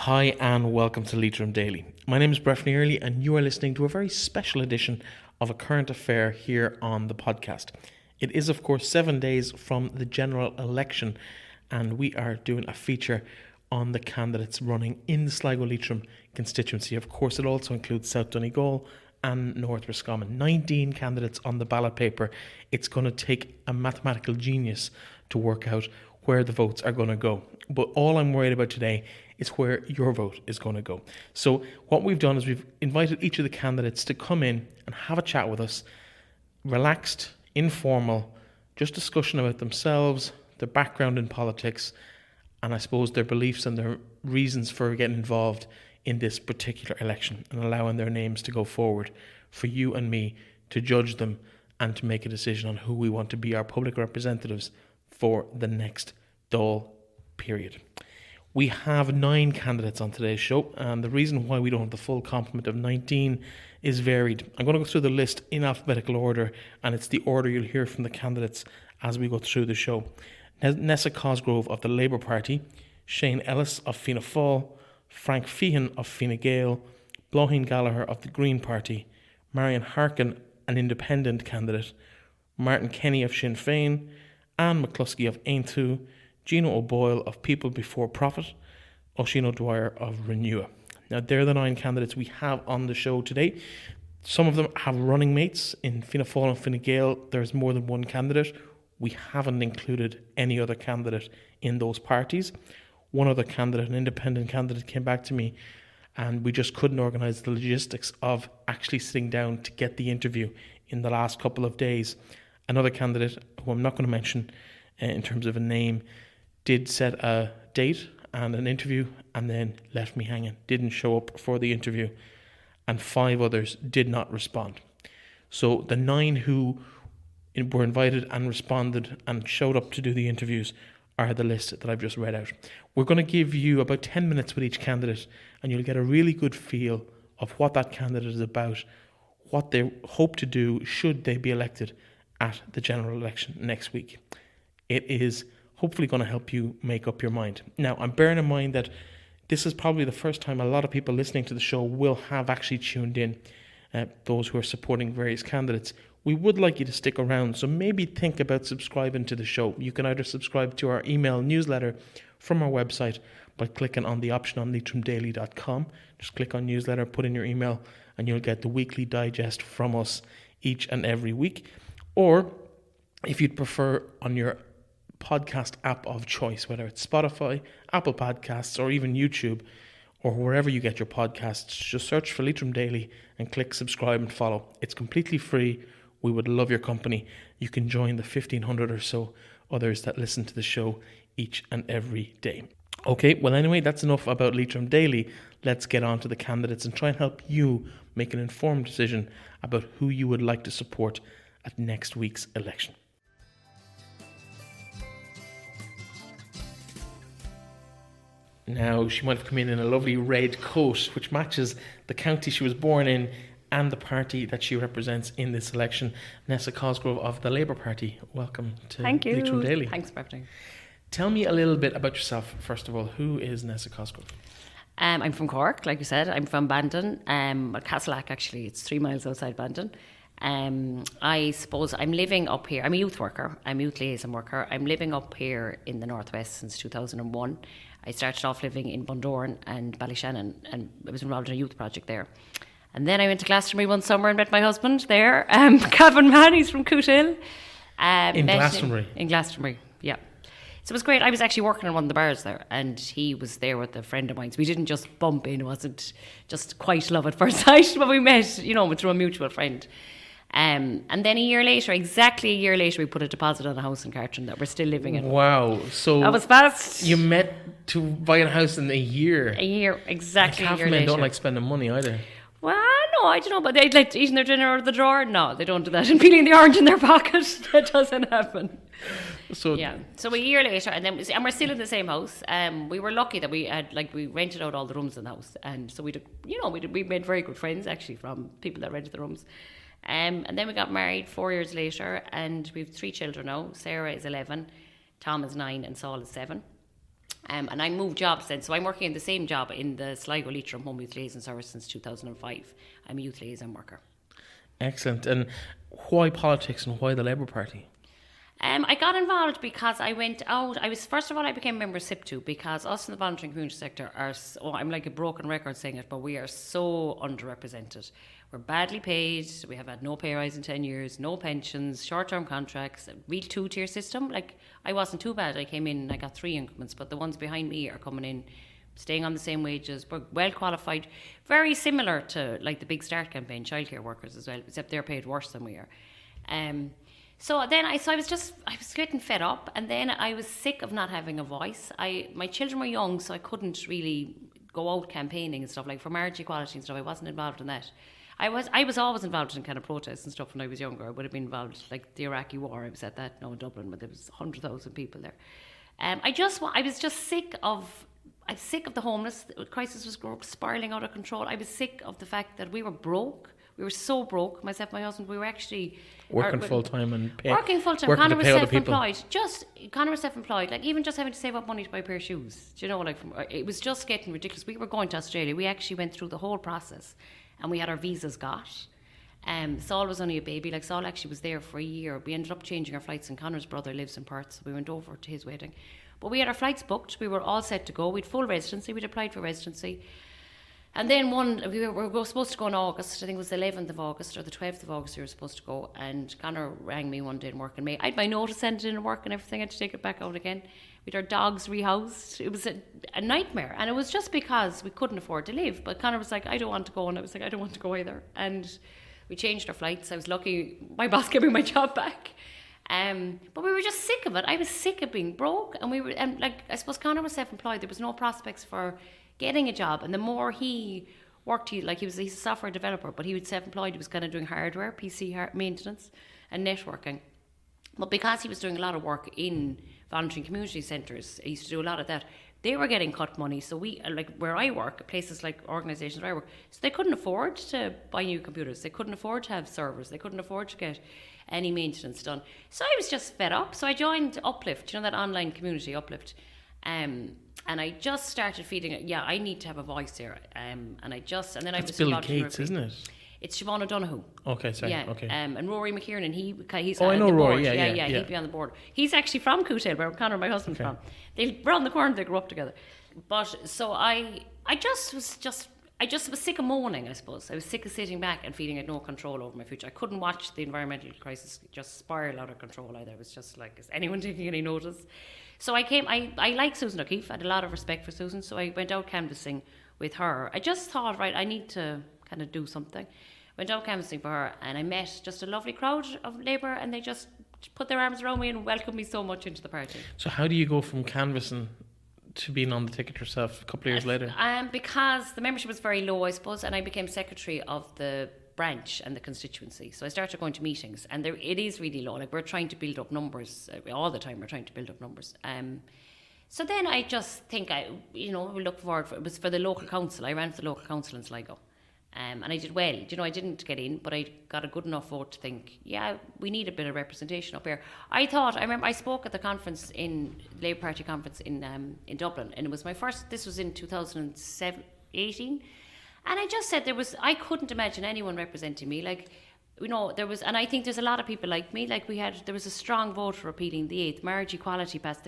Hi and welcome to Leitrim Daily. My name is Breifne Earley and you are listening to a very special edition of A Current Affair here on the podcast. It is of course 7 days from the general election and we are doing a feature on the candidates running in the Sligo Leitrim constituency. Of course it also includes South Donegal and North Roscommon. 19 candidates on the ballot paper. It's going to take a mathematical genius to work out where the votes are going to go. But all I'm worried about today is where your vote is going to go. So what we've done is we've invited each of the candidates to come in and have a chat with us. Relaxed, informal, just discussion about themselves, their background in politics, and I suppose their beliefs and their reasons for getting involved in this particular election and allowing their names to go forward for you and me to judge them and to make a decision on who we want to be our public representatives for the next Dáil period. We have 9 candidates on today's show, and the reason why we don't have the full complement of 19 is varied. I'm going to go through the list in alphabetical order, and it's the order you'll hear from the candidates as we go through the show. Nessa Cosgrove of the Labour Party, Shane Ellis of Fianna Fáil, Frank Feighan of Fine Gael, Blaithin Gallagher of the Green Party, Marian Harkin, an independent candidate, Martin Kenny of Sinn Fein, McCloskey of Aontu, Gino O'Boyle of People Before Profit, Oisin of Renua. Now, they're the 9 candidates we have on the show today. Some of them have running mates. In Fianna Fáil and Fine Gael, there's more than one candidate. We haven't included any other candidate in those parties. One other candidate, an independent candidate, came back to me and we just couldn't organise the logistics of actually sitting down to get the interview in the last couple of days. Another candidate, who I'm not going to mention in terms of a name, did set a date and an interview and then left me hanging, didn't show up for the interview, and 5 others did not respond. So the 9 who were invited and responded and showed up to do the interviews are the list that I've just read out. We're going to give you about 10 minutes with each candidate and you'll get a really good feel of what that candidate is about, what they hope to do should they be elected at the general election next week. It is hopefully going to help you make up your mind. Now, I'm bearing in mind that this is probably the first time a lot of people listening to the show will have actually tuned in, those who are supporting various candidates. We would like you to stick around, so maybe think about subscribing to the show. You can either subscribe to our email newsletter from our website by clicking on the option on leitrimdaily.com. Just click on newsletter, put in your email, and you'll get the weekly digest from us each and every week. Or if you'd prefer, on your podcast app of choice, whether it's Spotify, Apple Podcasts, or even YouTube, or wherever you get your podcasts, just search for Leitrim Daily and click subscribe and follow. It's completely free. We would love your company. You can join the 1,500 or so others that listen to the show each and every day. Okay, well anyway, that's enough about Leitrim Daily. Let's get on to the candidates and try and help you make an informed decision about who you would like to support at next week's election. Now, she might have come in a lovely red coat, which matches the county she was born in and the party that she represents in this election. Nessa Cosgrove of the Labour Party, welcome to Leitrim Daily. Thanks for having me. Tell me a little bit about yourself, first of all. Who is Nessa Cosgrove? I'm from Cork, like you said. I'm from Bandon, Castleack actually. It's 3 miles outside Bandon. I suppose I'm living up here. I'm a youth worker. I'm a youth liaison worker. I'm living up here in the Northwest since 2001. I started off living in Bundoran and Ballyshannon, and I was involved in a youth project there. And then I went to Glastonbury one summer and met my husband there, Cavan Mann. He's from Cootehill. In Glastonbury? In Glastonbury, yeah. So it was great. I was actually working on one of the bars there, and he was there with a friend of mine. So we didn't just bump in. It wasn't just quite love at first sight, but we met, through a mutual friend. And then exactly a year later, we put a deposit on a house in Cartron that we're still living in. Wow. So that was fast. You met to buy a house in a year. A year, exactly a year later. Men don't like spending money either. Well, no, I don't know, but they'd like eating their dinner out of the drawer. No, they don't do that. And peeling the orange in their pocket, that doesn't happen. So a year later, and we're still in the same house. We were lucky that we rented out all the rooms in the house, and so we made very good friends actually from people that rented the rooms. And then we got married 4 years later, and we have 3 children now. Sarah is 11, Tom is 9, and Saul is 7. And I moved jobs then. So I'm working in the same job in the Sligo Leitrim Home Youth Liaison Service since 2005. I'm a youth liaison worker. Excellent. And why politics and why the Labour Party? I got involved because I went out. First of all, I became a member of SIP2 because us in the voluntary community sector are, I'm like a broken record saying it, but we are so underrepresented. We're badly paid. We have had no pay rise in 10 years, no pensions, short-term contracts, a real two-tier system. Like, I wasn't too bad. I came in and I got 3 increments, but the ones behind me are coming in, staying on the same wages. We're well qualified, very similar to like the Big Start campaign, childcare workers as well, except they're paid worse than we are. So I was getting fed up, and then I was sick of not having a voice. My children were young, so I couldn't really go out campaigning and stuff, like for marriage equality and stuff. I wasn't involved in that. I was always involved in kind of protests and stuff when I was younger. I would have been involved, like the Iraqi war. I was at that now in Dublin, but there was 100,000 people there. I was just sick of. I'm sick of the homeless crisis was spiraling out of control. I was sick of the fact that we were broke. We were so broke, myself and my husband. We were actually working full time and working full time. Connor was self-employed. Connor was self-employed. Like even just having to save up money to buy a pair of shoes. Do you know? Like it was just getting ridiculous. We were going to Australia. We actually went through the whole process, and we had our visas got. Saul was only a baby. Like Saul actually was there for a year. We ended up changing our flights, and Connor's brother lives in Perth, so we went over to his wedding. But we had our flights booked. We were all set to go. We'd full residency. We'd applied for residency. And then we were supposed to go in August. I think it was the 11th of August or the 12th of August we were supposed to go. And Connor rang me one day in work in May. I had my notice sent in at work and everything. I had to take it back out again. We had our dogs rehoused. It was a nightmare. And it was just because we couldn't afford to live. But Connor was like, I don't want to go. And I was like, I don't want to go either. And we changed our flights. I was lucky my boss gave me my job back. But we were just sick of it. I was sick of being broke. And I suppose Connor was self-employed. There was no prospects for getting a job, and the more he worked, he's a software developer, but he was self-employed. He was kind of doing hardware, PC maintenance and networking. But because he was doing a lot of work in voluntary community centres, he used to do a lot of that. They were getting cut money, so we, like where I work, places like organisations where I work, so they couldn't afford to buy new computers. They couldn't afford to have servers. They couldn't afford to get any maintenance done. So I was just fed up. So I joined Uplift, that online community Uplift. And I just started feeling, I need to have a voice here. And then I was Bill Gates, isn't it? It's Siobhan O'Donoghue. Okay, sorry. Yeah. Okay. And Rory McKiernan, he's I know the Rory. board. Yeah. He'd be on the board. He's actually from Cootale, where Connor, my husband's from. They were on the corner. They grew up together. But so I was sick of moaning. I suppose I was sick of sitting back and feeling I had no control over my future. I couldn't watch the environmental crisis just spiral out of control either. It was just like, is anyone taking any notice? So I like Susan O'Keefe. I had a lot of respect for Susan, so I went out canvassing with her. I just thought, right, I need to kind of do something. Went out canvassing for her, and I met just a lovely crowd of Labour, and they just put their arms around me and welcomed me so much into the party. So how do you go from canvassing to being on the ticket yourself a couple of years later? Because the membership was very low, I suppose, and I became secretary of the branch and the constituency. So I started going to meetings, and it is really low. Like, we're trying to build up numbers all the time. We're trying to build up numbers. So then I just think we look forward. It was for the local council. I ran for the local council in Sligo. And I did well. I didn't get in, but I got a good enough vote to think, we need a bit of representation up here. I remember I spoke at the conference Labour Party conference in Dublin, and it was this was in 2018, and I just said I couldn't imagine anyone representing me. There was, and I think there's a lot of people like me. There was a strong vote for repealing the 8th marriage equality passed.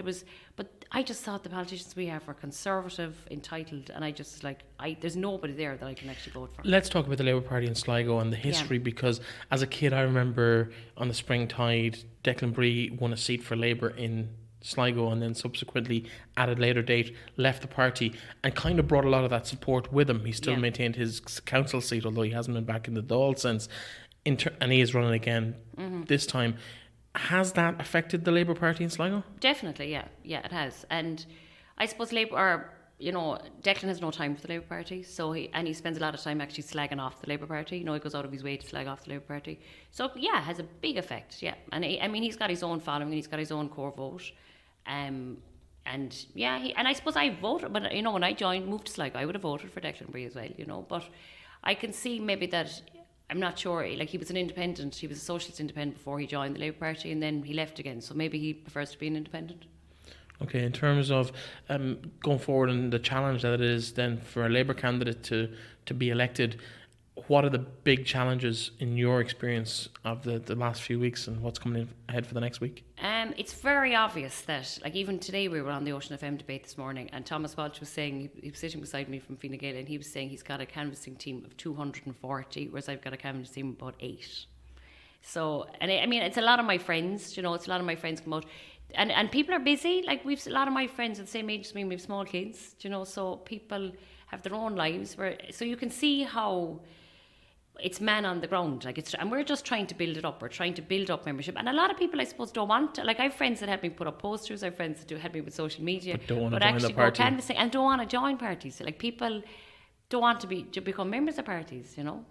But I just thought the politicians we have were conservative, entitled, and I just there's nobody there that I can actually vote for. Let's talk about the Labour Party in Sligo and the history, because as a kid I remember on the spring tide, Declan Bree won a seat for Labour in Sligo, and then subsequently at a later date left the party and kind of brought a lot of that support with him. He still maintained his council seat, although he hasn't been back in the Dáil since. And he is running again this time. Has that affected the Labour Party in Sligo? Definitely, yeah, it has. And I suppose Labour, Declan has no time for the Labour Party, so he spends a lot of time actually slagging off the Labour Party. He goes out of his way to slag off the Labour Party. So it has a big effect. Yeah, and he's got his own following and he's got his own core vote. And I suppose I voted, but when I moved to Sligo, I would have voted for Declan Bree as well. But I can see maybe that. I'm not sure, he was an independent, he was a socialist independent before he joined the Labour Party, and then he left again, so maybe he prefers to be an independent. Okay, in terms of going forward and the challenge that it is then for a Labour candidate to be elected, what are the big challenges in your experience of the last few weeks and what's coming in ahead for the next week? It's very obvious that, like, even today we were on the Ocean FM debate this morning, and Thomas Walsh was saying, he was sitting beside me from Fine Gael, and he was saying he's got a canvassing team of 240, whereas I've got a canvassing team of about 8. So, and I mean, it's a lot of my friends, you know, it's a lot of my friends come out, and people are busy. Like, we've a lot of my friends at the same age as me, we have small kids, you know, so people have their own lives, so you can see how it's man on the ground, like and we're just trying to build it up. We're trying to build up membership, and a lot of people, I suppose, don't want to. Like, I have friends that help me put up posters. I have friends that help me with social media, but don't want to join actually the go canvassing and don't want to join parties. Like, people don't want to become members of parties, you know.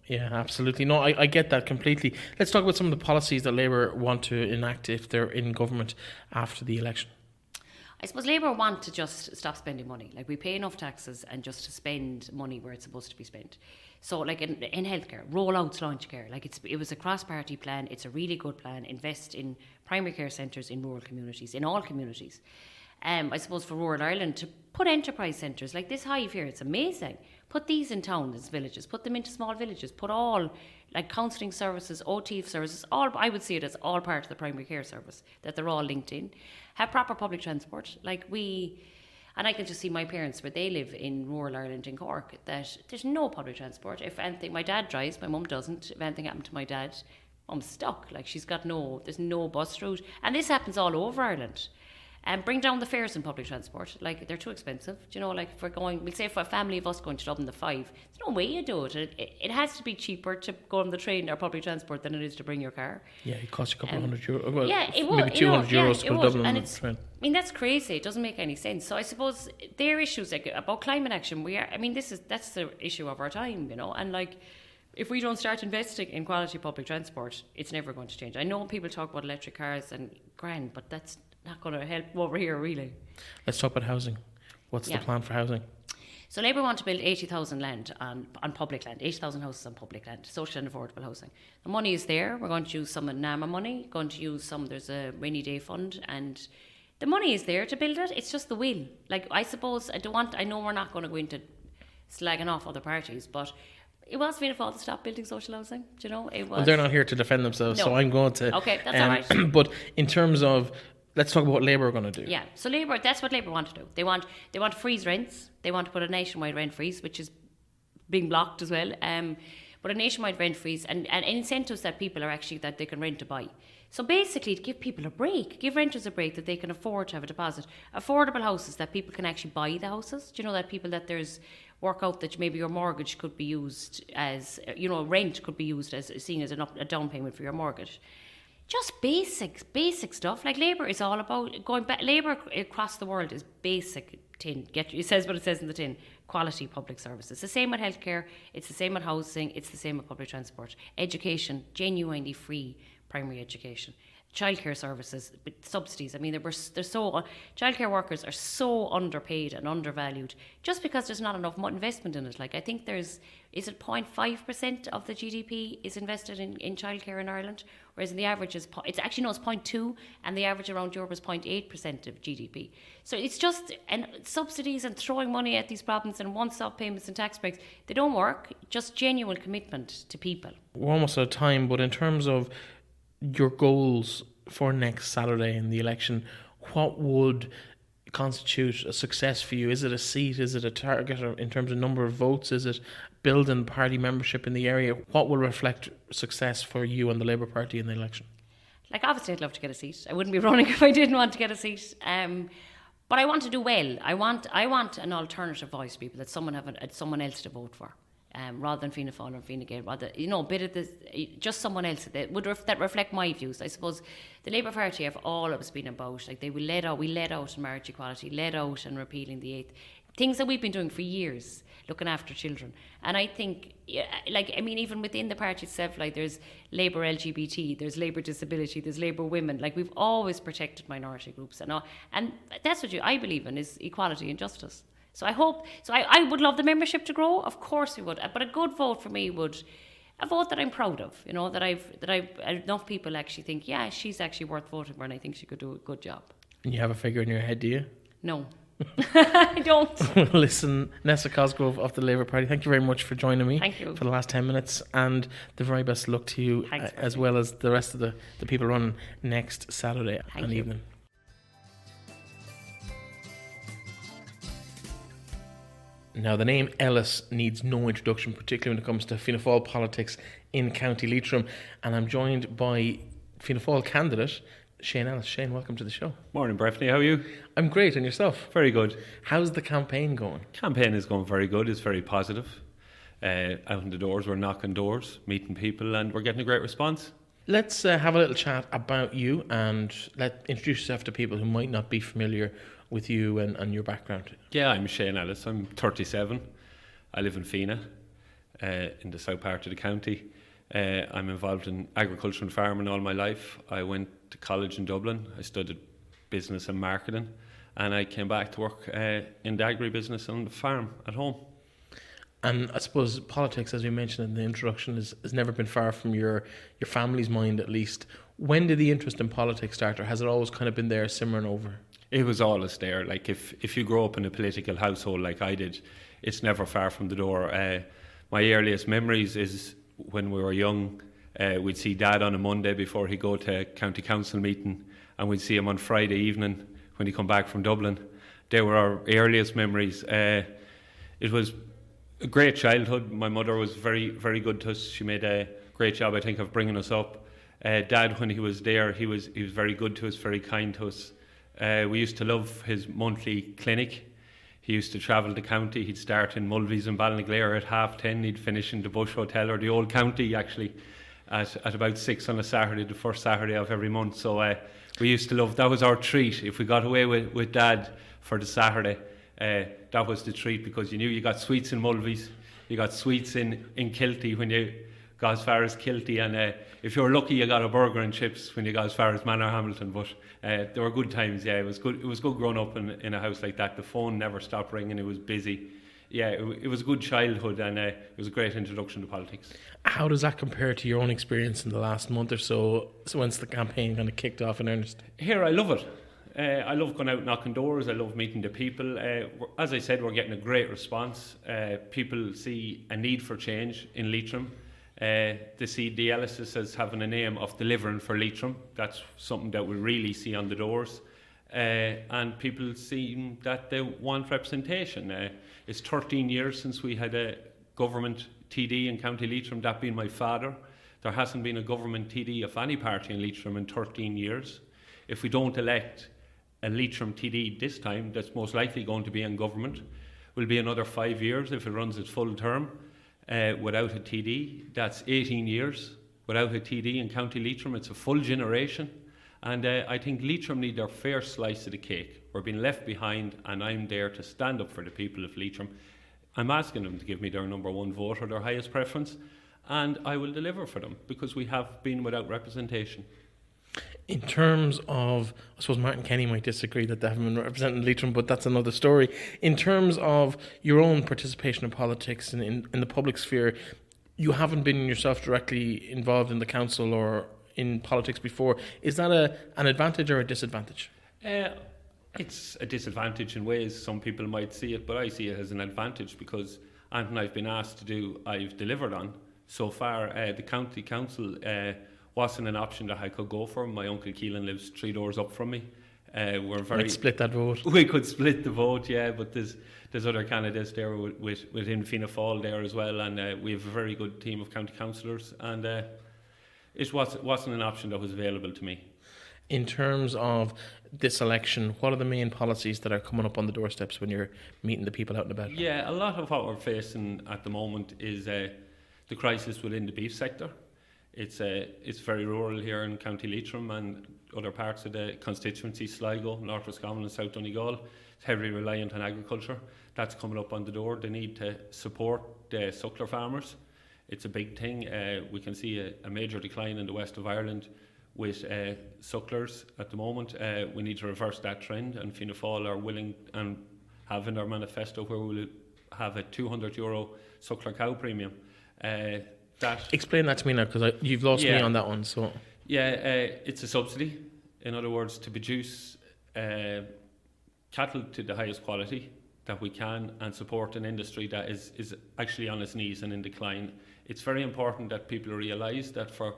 Yeah, absolutely. No, I get that completely. Let's talk about some of the policies that Labour want to enact if they're in government after the election. I suppose Labour want to just stop spending money. Like, we pay enough taxes, and just to spend money where it's supposed to be spent. So, like, in healthcare, roll out Sláinte Care. Like, it was a cross-party plan. It's a really good plan. Invest in primary care centres in rural communities, in all communities. I suppose for rural Ireland, to put enterprise centres like this hive here, it's amazing. Put these in towns, villages, put them into small villages, put all, like, counselling services, OT services, all, I would see it as all part of the primary care service, that they're all linked in. Have proper public transport. Like, and I can just see my parents, where they live in rural Ireland in Cork, that there's no public transport. If anything, my dad drives, my mum doesn't. If anything happened to my dad, mum's stuck. Like, there's no bus route. And this happens all over Ireland. And bring down the fares in public transport. Like, they're too expensive. Do you know, like, if we're going, we'll say for a family of us going to Dublin the 5, there's no way you do it. It has to be cheaper to go on the train or public transport than it is to bring your car. Yeah, it costs you a couple of €100. Well, yeah, it would. Maybe €200 to go to Dublin on the train. I mean, that's crazy. It doesn't make any sense. So I suppose their issues, like, about climate action, that's the issue of our time, you know. And, like, if we don't start investing in quality public transport, it's never going to change. I know people talk about electric cars and grand, but that's not going to help over here, really. Let's talk about housing. What's the plan for housing? So Labour want to build 80,000 land on public land, 80,000 houses on public land, social and affordable housing. The money is there. We're going to use some NAMA money, going to use there's a rainy day fund, and the money is there to build it. It's just the will. Like, I suppose, I know we're not going to go into slagging off other parties, but it was Fianna Fáil to stop building social housing. Do you know? It was. Well, they're not here to defend themselves, No. so I'm going to. Okay, that's all right. But in terms of, let's talk about what Labour are going to do. Yeah, so Labour, that's what Labour want to do. They want to freeze rents. They want to put a nationwide rent freeze, which is being blocked as well. But a nationwide rent freeze and incentives that people are actually, that they can rent to buy. So basically, to give people a break, give renters a break, that they can afford to have a deposit. Affordable houses, that people can actually buy the houses. Do you know, that people, that there's work out that maybe your mortgage could be used as, you know, rent could be used as, seen as a down payment for your mortgage. Just basic stuff. Like, Labour is all about going back. Labour across the world is basic tin. It says what it says in the tin. Quality public services. It's the same with healthcare. It's the same with housing. It's the same with public transport. Education, genuinely free primary education. Childcare services, subsidies. I mean, childcare workers are so underpaid and undervalued just because there's not enough investment in it. Like, I think is it 0.5% of the GDP is invested in childcare in Ireland, whereas the average is, it's 0.2, and the average around Europe is 0.8% of GDP. So it's just, and subsidies and throwing money at these problems and one-stop payments and tax breaks, they don't work. Just genuine commitment to people. We're almost out of time, but in terms of your goals for next Saturday in the election, what would constitute a success for you? Is it a seat? Is it a target, or in terms of number of votes? Is it building party membership in the area? What will reflect success for you and the Labour Party in the election? Like, obviously I'd love to get a seat. I wouldn't be running if I didn't want to get a seat. But I want to do well. I want an alternative voice, people, that someone else to vote for. Rather than Fianna Fáil or Fine Gael, rather, you know, a bit of this, just someone else that reflect my views. I suppose the Labour Party have always been about, like, we led out in marriage equality, led out in repealing the 8th, things that we've been doing for years, looking after children. And I think, even within the party itself, like, there's Labour LGBT, there's Labour disability, there's Labour women. Like, we've always protected minority groups, and that's what I believe in, is equality and justice. So I would love the membership to grow. Of course we would. But a good vote for me would, a vote that I'm proud of, you know, that I've enough people actually think, yeah, she's actually worth voting for, and I think she could do a good job. And you have a figure in your head, do you? No. I don't. Listen, Nessa Cosgrove of the Labour Party, thank you very much for joining me. Thank you. For the last 10 minutes, and the very best luck to you. Thanks, as well as the rest of the people running next Saturday Thank and you. evening. Now, the name Ellis needs no introduction, particularly when it comes to Fianna Fáil politics in County Leitrim, and I'm joined by Fianna Fáil candidate Shane Ellis. Shane, welcome to the show. Morning, Breifne. How are you? I'm great, and yourself? Very good. How's the campaign going? Campaign is going very good. It's very positive. Out in the doors, we're knocking doors, meeting people, and we're getting a great response. Let's have a little chat about you, and introduce yourself to people who might not be familiar with you and your background. Yeah, I'm Shane Ellis. I'm 37. I live in Feighan, in the south part of the county. I'm involved in agriculture and farming all my life. I went to college in Dublin. I studied business and marketing, and I came back to work in the agri-business on the farm at home. And I suppose politics, as we mentioned in the introduction, has never been far from your family's mind, at least. When did the interest in politics start, or has it always kind of been there, simmering over? It was always there. Like if you grow up in a political household like I did, it's never far from the door. My earliest memories is when we were young. We'd see Dad on a Monday before he'd go to county council meeting, and we'd see him on Friday evening when he come back from Dublin. They were our earliest memories. It was a great childhood. My mother was very, very good to us. She made a great job, I think, of bringing us up. Dad, when he was there, he was very good to us, very kind to us. We used to love his monthly clinic. He used to travel the county. He'd start in Mulvey's in Ballinaglare at 10:30. He'd finish in the Bush Hotel, or the Old County actually, at about 6 on a Saturday, the first Saturday of every month. So we used to love, that was our treat. If we got away with Dad for the Saturday, that was the treat, because you knew you got sweets in Mulvey's, you got sweets in Kilty when you got as far as Kilty, and if you were lucky you got a burger and chips when you got as far as Manor Hamilton. But there were good times. Yeah, it was good growing up in a house like that. The phone never stopped ringing. It was busy. Yeah, it was a good childhood, and it was a great introduction to politics. How does that compare to your own experience in the last month or so once the campaign kind of kicked off in earnest? Here, I love it. I love going out knocking doors. I love meeting the people. As I said, we're getting a great response. People see a need for change in Leitrim. They see the Ellis as having a name of delivering for Leitrim. That's something that we really see on the doors. And people see that they want representation. It's 13 years since we had a government TD in County Leitrim, that being my father. There hasn't been a government TD of any party in Leitrim in 13 years. If we don't elect a Leitrim TD this time, that's most likely going to be in government, will be another 5 years if it runs its full term. Without a TD, that's 18 years. Without a TD in County Leitrim, it's a full generation. And I think Leitrim need their fair slice of the cake. We're being left behind, and I'm there to stand up for the people of Leitrim. I'm asking them to give me their number one vote or their highest preference, and I will deliver for them, because we have been without representation. In terms of, I suppose Martin Kenny might disagree that they haven't been representing Leitrim, but that's another story. In terms of your own participation in politics and in the public sphere, you haven't been yourself directly involved in the council or in politics before. Is that an advantage or a disadvantage? It's a disadvantage in ways. Some people might see it, but I see it as an advantage, because anything I've been asked to do, I've delivered on. So far, the county council wasn't an option that I could go for. My uncle Keelan lives 3 doors up from me. Might split that vote. We could split the vote, yeah, but there's other candidates there within Fianna Fáil there as well, and we have a very good team of county councillors, and it wasn't an option that was available to me. In terms of this election, what are the main policies that are coming up on the doorsteps when you're meeting the people out and about? Yeah, a lot of what we're facing at the moment is the crisis within the beef sector. It's very rural here in County Leitrim and other parts of the constituency, Sligo, North Roscommon and South Donegal. It's heavily reliant on agriculture. That's coming up on the door. They need to support the suckler farmers. It's a big thing. We can see a major decline in the west of Ireland with sucklers at the moment. We need to reverse that trend, and Fianna Fáil are willing and have in their manifesto where we'll have a €200 suckler cow premium. Explain that to me now, because you've lost me on that one. So yeah, it's a subsidy. In other words, to produce cattle to the highest quality that we can and support an industry that is actually on its knees and in decline. It's very important that people realise that for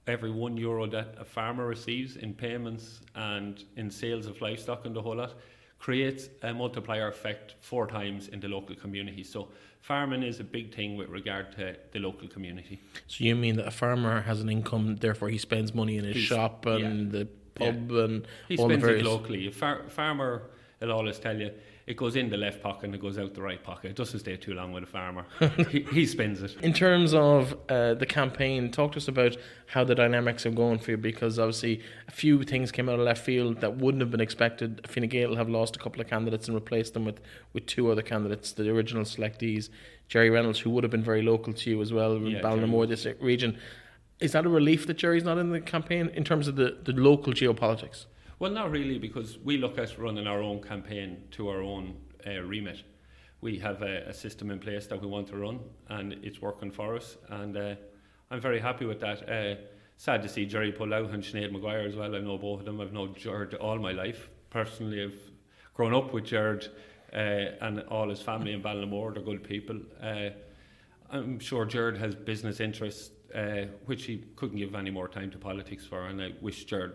every €1 that a farmer receives in payments and in sales of livestock and the whole lot creates a multiplier effect 4 times in the local community. So farming is a big thing with regard to the local community. So you mean that a farmer has an income, therefore he spends money in his shop and the pub and he all the spends various... it locally. A farmer will always tell you it goes in the left pocket and it goes out the right pocket. It doesn't stay too long with a farmer. he spends it. In terms of the campaign, talk to us about how the dynamics are going for you, because obviously a few things came out of left field that wouldn't have been expected. Fine Gael have lost a couple of candidates and replaced them with 2 other candidates, the original selectees, Jerry Reynolds, who would have been very local to you as well, in Ballinamore, this region. Is that a relief that Jerry's not in the campaign in terms of the local geopolitics? Well, not really, because we look at running our own campaign to our own remit. We have a system in place that we want to run, and it's working for us, and I'm very happy with that. Sad to see Jerry pull out, and Sinead Maguire as well. I know both of them. I've known Jared all my life. Personally, I've grown up with Jared and all his family in Ballinamore. They're good people. I'm sure Jared has business interests, which he couldn't give any more time to politics for, and I wish Jared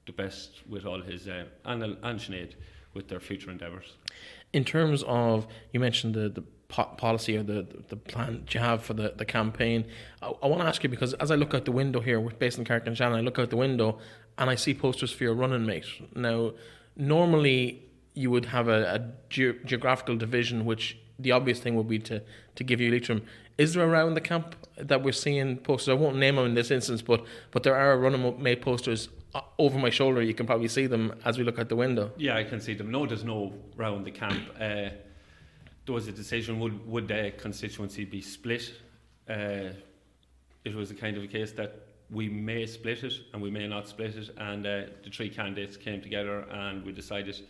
the best with all his and Sinead with their future endeavours. In terms of, you mentioned the policy or the plan that you have for the campaign, I want to ask you, because as I look out the window here, we're based in Carrick and Shannon, I look out the window and I see posters for your running mate. Now, normally you would have a geographical division, which the obvious thing would be to give you Leitrim. Is there around the camp that we're seeing posters? I won't name them in this instance, but there are running mate posters over my shoulder. You can probably see them as we look out the window. Yeah, I can see them. No, there's no round the camp. There was a decision, would the constituency be split? It was a kind of a case that we may split it and we may not split it, and the 3 candidates came together and we decided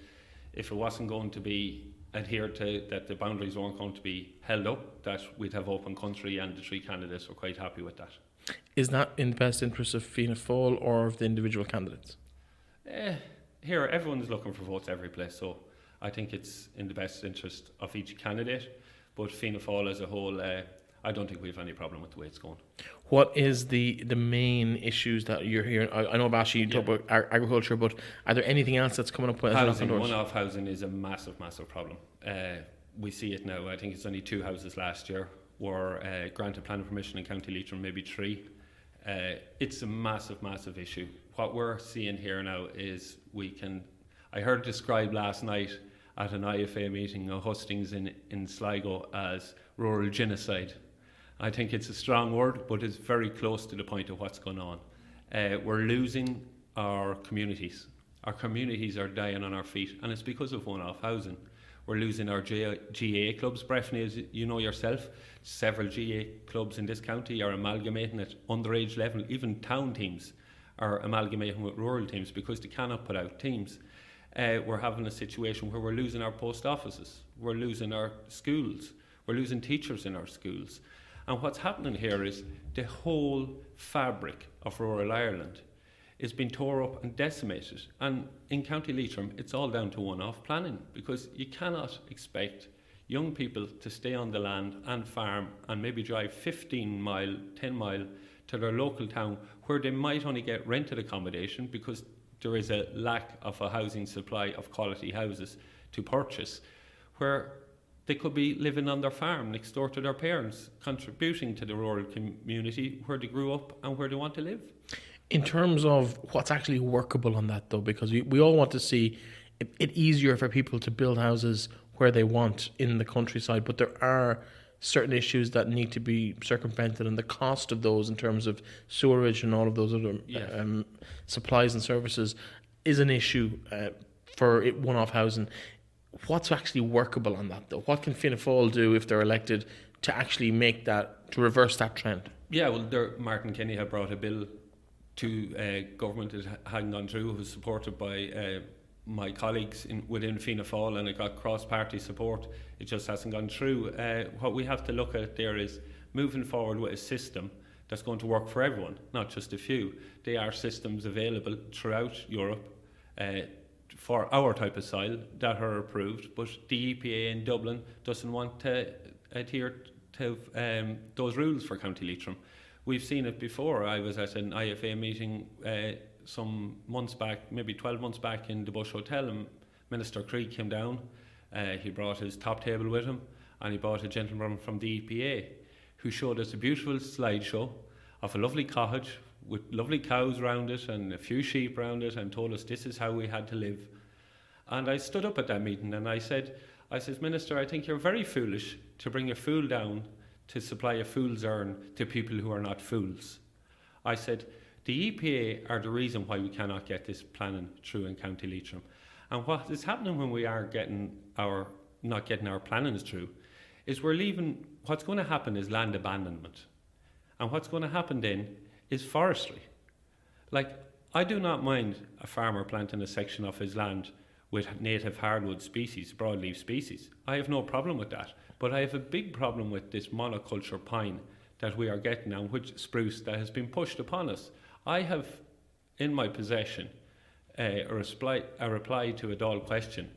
if it wasn't going to be adhered to, that the boundaries weren't going to be held up, that we'd have open country, and the 3 candidates were quite happy with that. Is that in the best interest of Fianna Fáil or of the individual candidates? Here, everyone's looking for votes every place, so I think it's in the best interest of each candidate. But Fianna Fáil as a whole, I don't think we have any problem with the way it's going. What is the main issues that you're hearing? I know, Bashi, you talk about agriculture, but are there anything else that's coming up with housing? One-off housing is a massive, massive problem. We see it now. I think it's only 2 houses last year were granted planning permission in County Leitrim, maybe 3. It's a massive, massive issue. What we're seeing here now is I heard described last night at an IFA meeting of hustings in Sligo as rural genocide. I think it's a strong word, but it's very close to the point of what's going on. We're losing our communities. Our communities are dying on our feet, and it's because of one-off housing. We're losing our GA clubs. Breifne, as you know yourself, several GA clubs in this county are amalgamating at underage level. Even town teams are amalgamating with rural teams because they cannot put out teams. We're having a situation where we're losing our post offices. We're losing our schools. We're losing teachers in our schools. And what's happening here is the whole fabric of rural Ireland is being tore up and decimated. And in County Leitrim, it's all down to one-off planning, because you cannot expect young people to stay on the land and farm and maybe drive 15 mile, 10 mile to their local town where they might only get rented accommodation because there is a lack of a housing supply of quality houses to purchase, where they could be living on their farm next door to their parents, contributing to the rural community where they grew up and where they want to live. In terms of what's actually workable on that, though, because we all want to see it easier for people to build houses where they want in the countryside, but there are certain issues that need to be circumvented, and the cost of those in terms of sewerage and all of those other supplies and services is an issue for one-off housing. What's actually workable on that, though? What can Fianna Fáil do if they're elected to actually make that, to reverse that trend? Yeah, well, Martin Kenny had brought a bill to government that hadn't gone through. It was supported by my colleagues within Fianna Fáil, and it got cross-party support. It just hasn't gone through. What we have to look at there is moving forward with a system that's going to work for everyone, not just a few. There are systems available throughout Europe. for our type of soil that are approved, but the EPA in Dublin doesn't want to adhere to those rules for County Leitrim. We've seen it before. I was at an IFA meeting some months back, maybe 12 months back in the Bush Hotel, and Minister Creed came down. He brought his top table with him, and he brought a gentleman from the EPA who showed us a beautiful slideshow of a lovely cottage with lovely cows around it and a few sheep around it, and told us this is how we had to live. And I stood up at that meeting and I said, Minister, I think you're very foolish to bring a fool down to supply a fool's urn to people who are not fools. I said, the EPA are the reason why we cannot get this planning through in County Leitrim. And what is happening when we are not getting our plannings through is what's going to happen is land abandonment. And what's going to happen then is forestry. Like, I do not mind a farmer planting a section of his land with native hardwood species, broadleaf species. I have no problem with that. But I have a big problem with this monoculture pine that we are getting now, which spruce that has been pushed upon us. I have in my possession a reply to a Dáil question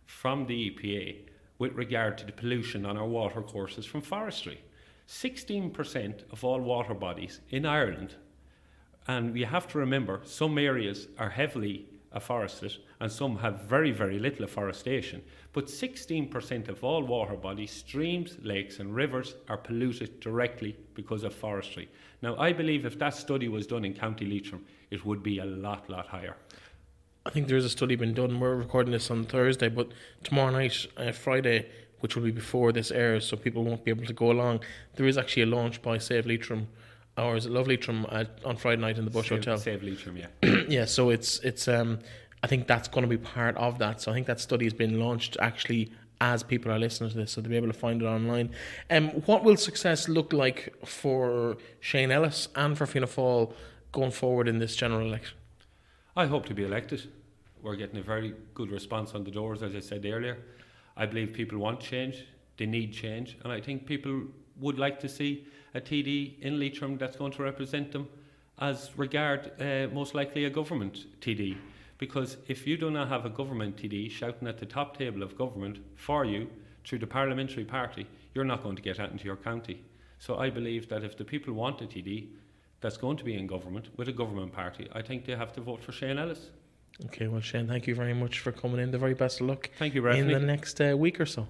from the EPA with regard to the pollution on our water courses from forestry. 16% of all water bodies in Ireland, and we have to remember some areas are heavily afforested and some have very, very little afforestation, but 16% of all water bodies, streams, lakes and rivers are polluted directly because of forestry. Now, I believe if that study was done in County Leitrim, it would be a lot higher. I think there's a study been done. We're recording this on Thursday, but tomorrow night, Friday, which will be before this airs, so people won't be able to go along, there is actually a launch by Save Leitrim, or is it Love Leitrim, on Friday night in the Bush Hotel. Save Leitrim, yeah. Yeah, so it's I think that's going to be part of that. So I think that study has been launched actually as people are listening to this, so they'll be able to find it online. What will success look like for Shane Ellis and for Fianna Fáil going forward in this general election? I hope to be elected. We're getting a very good response on the doors, as I said earlier. I believe people want change, they need change, and I think people would like to see a TD in Leitrim that's going to represent them as regard most likely a government TD. Because if you do not have a government TD shouting at the top table of government for you through the parliamentary party, you're not going to get out into your county. So I believe that if the people want a TD that's going to be in government with a government party, I think they have to vote for Shane Ellis. Okay, well, Shane, thank you very much for coming in. The very best of luck. Thank you, Breifne. In the next week or so.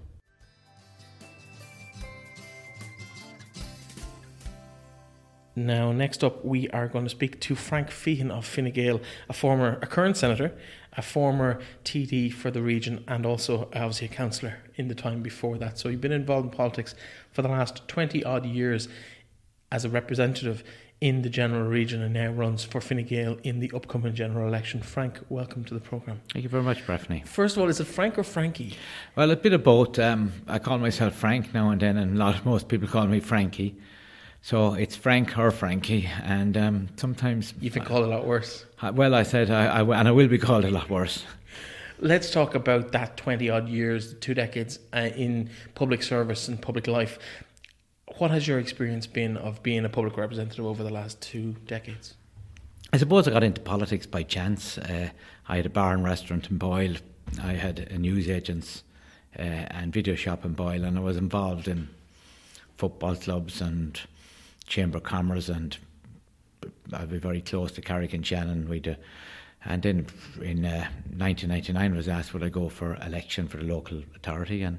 Now, next up, we are going to speak to Frank Feighan of Fine Gael, a current senator, a former TD for the region, and also obviously a councillor in the time before that. So you've been involved in politics for the last 20 odd years as a representative in the general region, and now runs for Fine Gael in the upcoming general election. Frank, welcome to the programme. Thank you very much, Breifne. First of all, is it Frank or Frankie? Well, a bit of both. I call myself Frank now and then, and most people call me Frankie. So it's Frank or Frankie, and sometimes... You've been called a lot worse. Well, I said, I will be called a lot worse. Let's talk about that 20 odd years, 2 decades in public service and public life. What has your experience been of being a public representative over the last 2 decades? I suppose I got into politics by chance. I had a bar and restaurant in Boyle. I had a newsagents and video shop in Boyle, and I was involved in football clubs and chamber commerce, and I'd be very close to Carrick and Shannon. And then in 1999 I was asked would I go for election for the local authority, and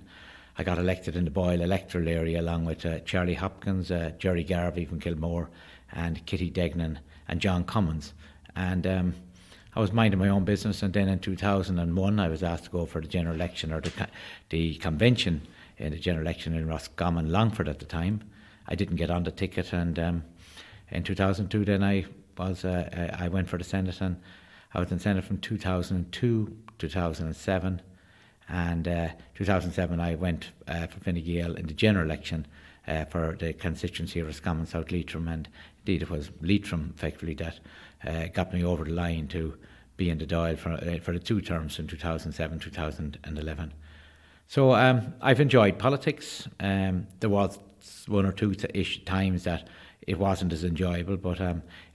I got elected in the Boyle electoral area along with Charlie Hopkins, Jerry Garvey from Kilmore, and Kitty Degnan and John Cummins. And I was minding my own business, and then in 2001 I was asked to go for the general election, or the convention in the general election in Roscommon, Longford at the time. I didn't get on the ticket, and in 2002 then I went for the Senate, and I was in Senate from 2002 to 2007, and 2007 I went for Fine Gael in the general election for the constituency of Roscommon South Leitrim, and indeed it was Leitrim effectively that got me over the line to be in the Dáil for the 2 terms in 2007-2011. So I've enjoyed politics. There was 1 or 2 times that it wasn't as enjoyable, but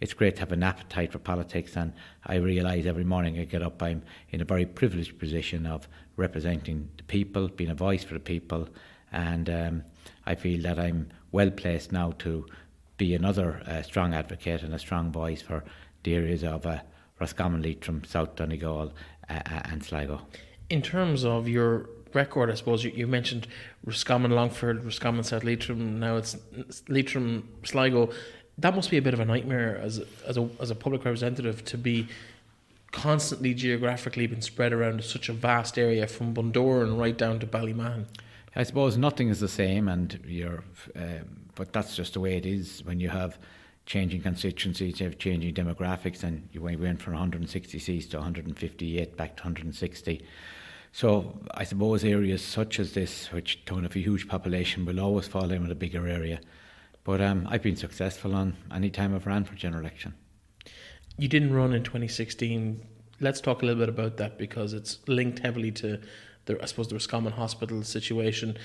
it's great to have an appetite for politics, and I realise every morning I get up I'm in a very privileged position of representing the people, being a voice for the people, and I feel that I'm well placed now to be another strong advocate and a strong voice for the areas of Roscommon, Leitrim, South Donegal and Sligo. In terms of your record, I suppose you mentioned Roscommon, Longford, Roscommon, South Leitrim. Now it's Leitrim, Sligo. That must be a bit of a nightmare as a public representative to be constantly geographically been spread around such a vast area from Bundoran right down to Ballymahan. I suppose nothing is the same, and but that's just the way it is when you have changing constituencies, you have changing demographics, and we went from 160 seats to 158 back to 160. So I suppose areas such as this, which don't have a huge population, will always fall in with a bigger area. But I've been successful on any time I've ran for general election. You didn't run in 2016. Let's talk a little bit about that, because it's linked heavily to the Roscommon Hospital situation.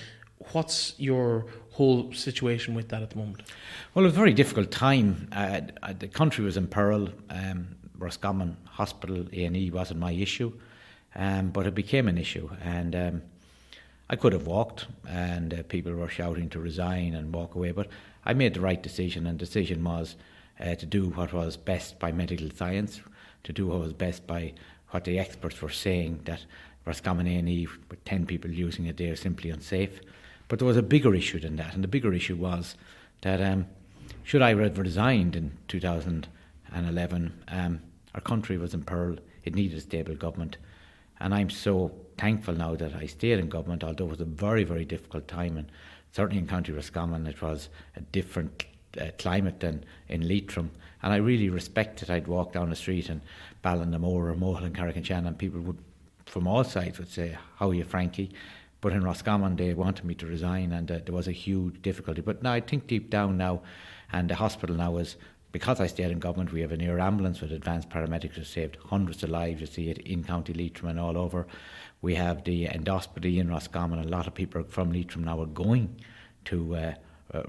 What's your whole situation with that at the moment? Well, it was a very difficult time. The country was in peril. Roscommon Hospital A&E wasn't my issue, but it became an issue. And I could have walked, and people were shouting to resign and walk away, but I made the right decision, and the decision was to do what was best by medical science, to do what was best by what the experts were saying, that Roscommon A&E, with 10 people using it there, is simply unsafe. But there was a bigger issue than that, and the bigger issue was that should I have resigned in 2011, our country was in peril. It needed a stable government, and I'm so thankful now that I stayed in government, although it was a very, very difficult time, and certainly in County Roscommon it was a different climate than in Leitrim, and I really respect it. I'd walk down the street in Ballinamore or Mohill and Carrick-on-Shannon, and people would, from all sides, would say, "How are you, Frankie?" But in Roscommon they wanted me to resign, and there was a huge difficulty. But now I think deep down now, and the hospital now is, because I stayed in government, we have an air ambulance with advanced paramedics who saved hundreds of lives. You see it in County Leitrim and all over. We have the endoscopy in Roscommon. A lot of people from Leitrim now are going to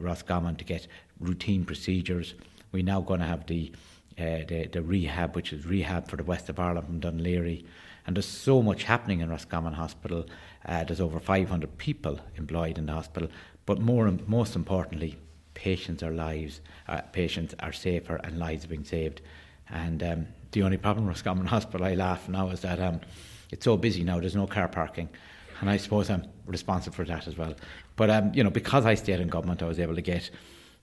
Roscommon to get routine procedures. We're now going to have the rehab, which is rehab for the west of Ireland from Dunleary. And there's so much happening in Roscommon Hospital. There's over 500 people employed in the hospital. But most importantly, patients are safer and lives are being saved. And the only problem with Roscommon Hospital, I laugh now, is that it's so busy now, there's no car parking. And I suppose I'm responsible for that as well. But because I stayed in government, I was able to get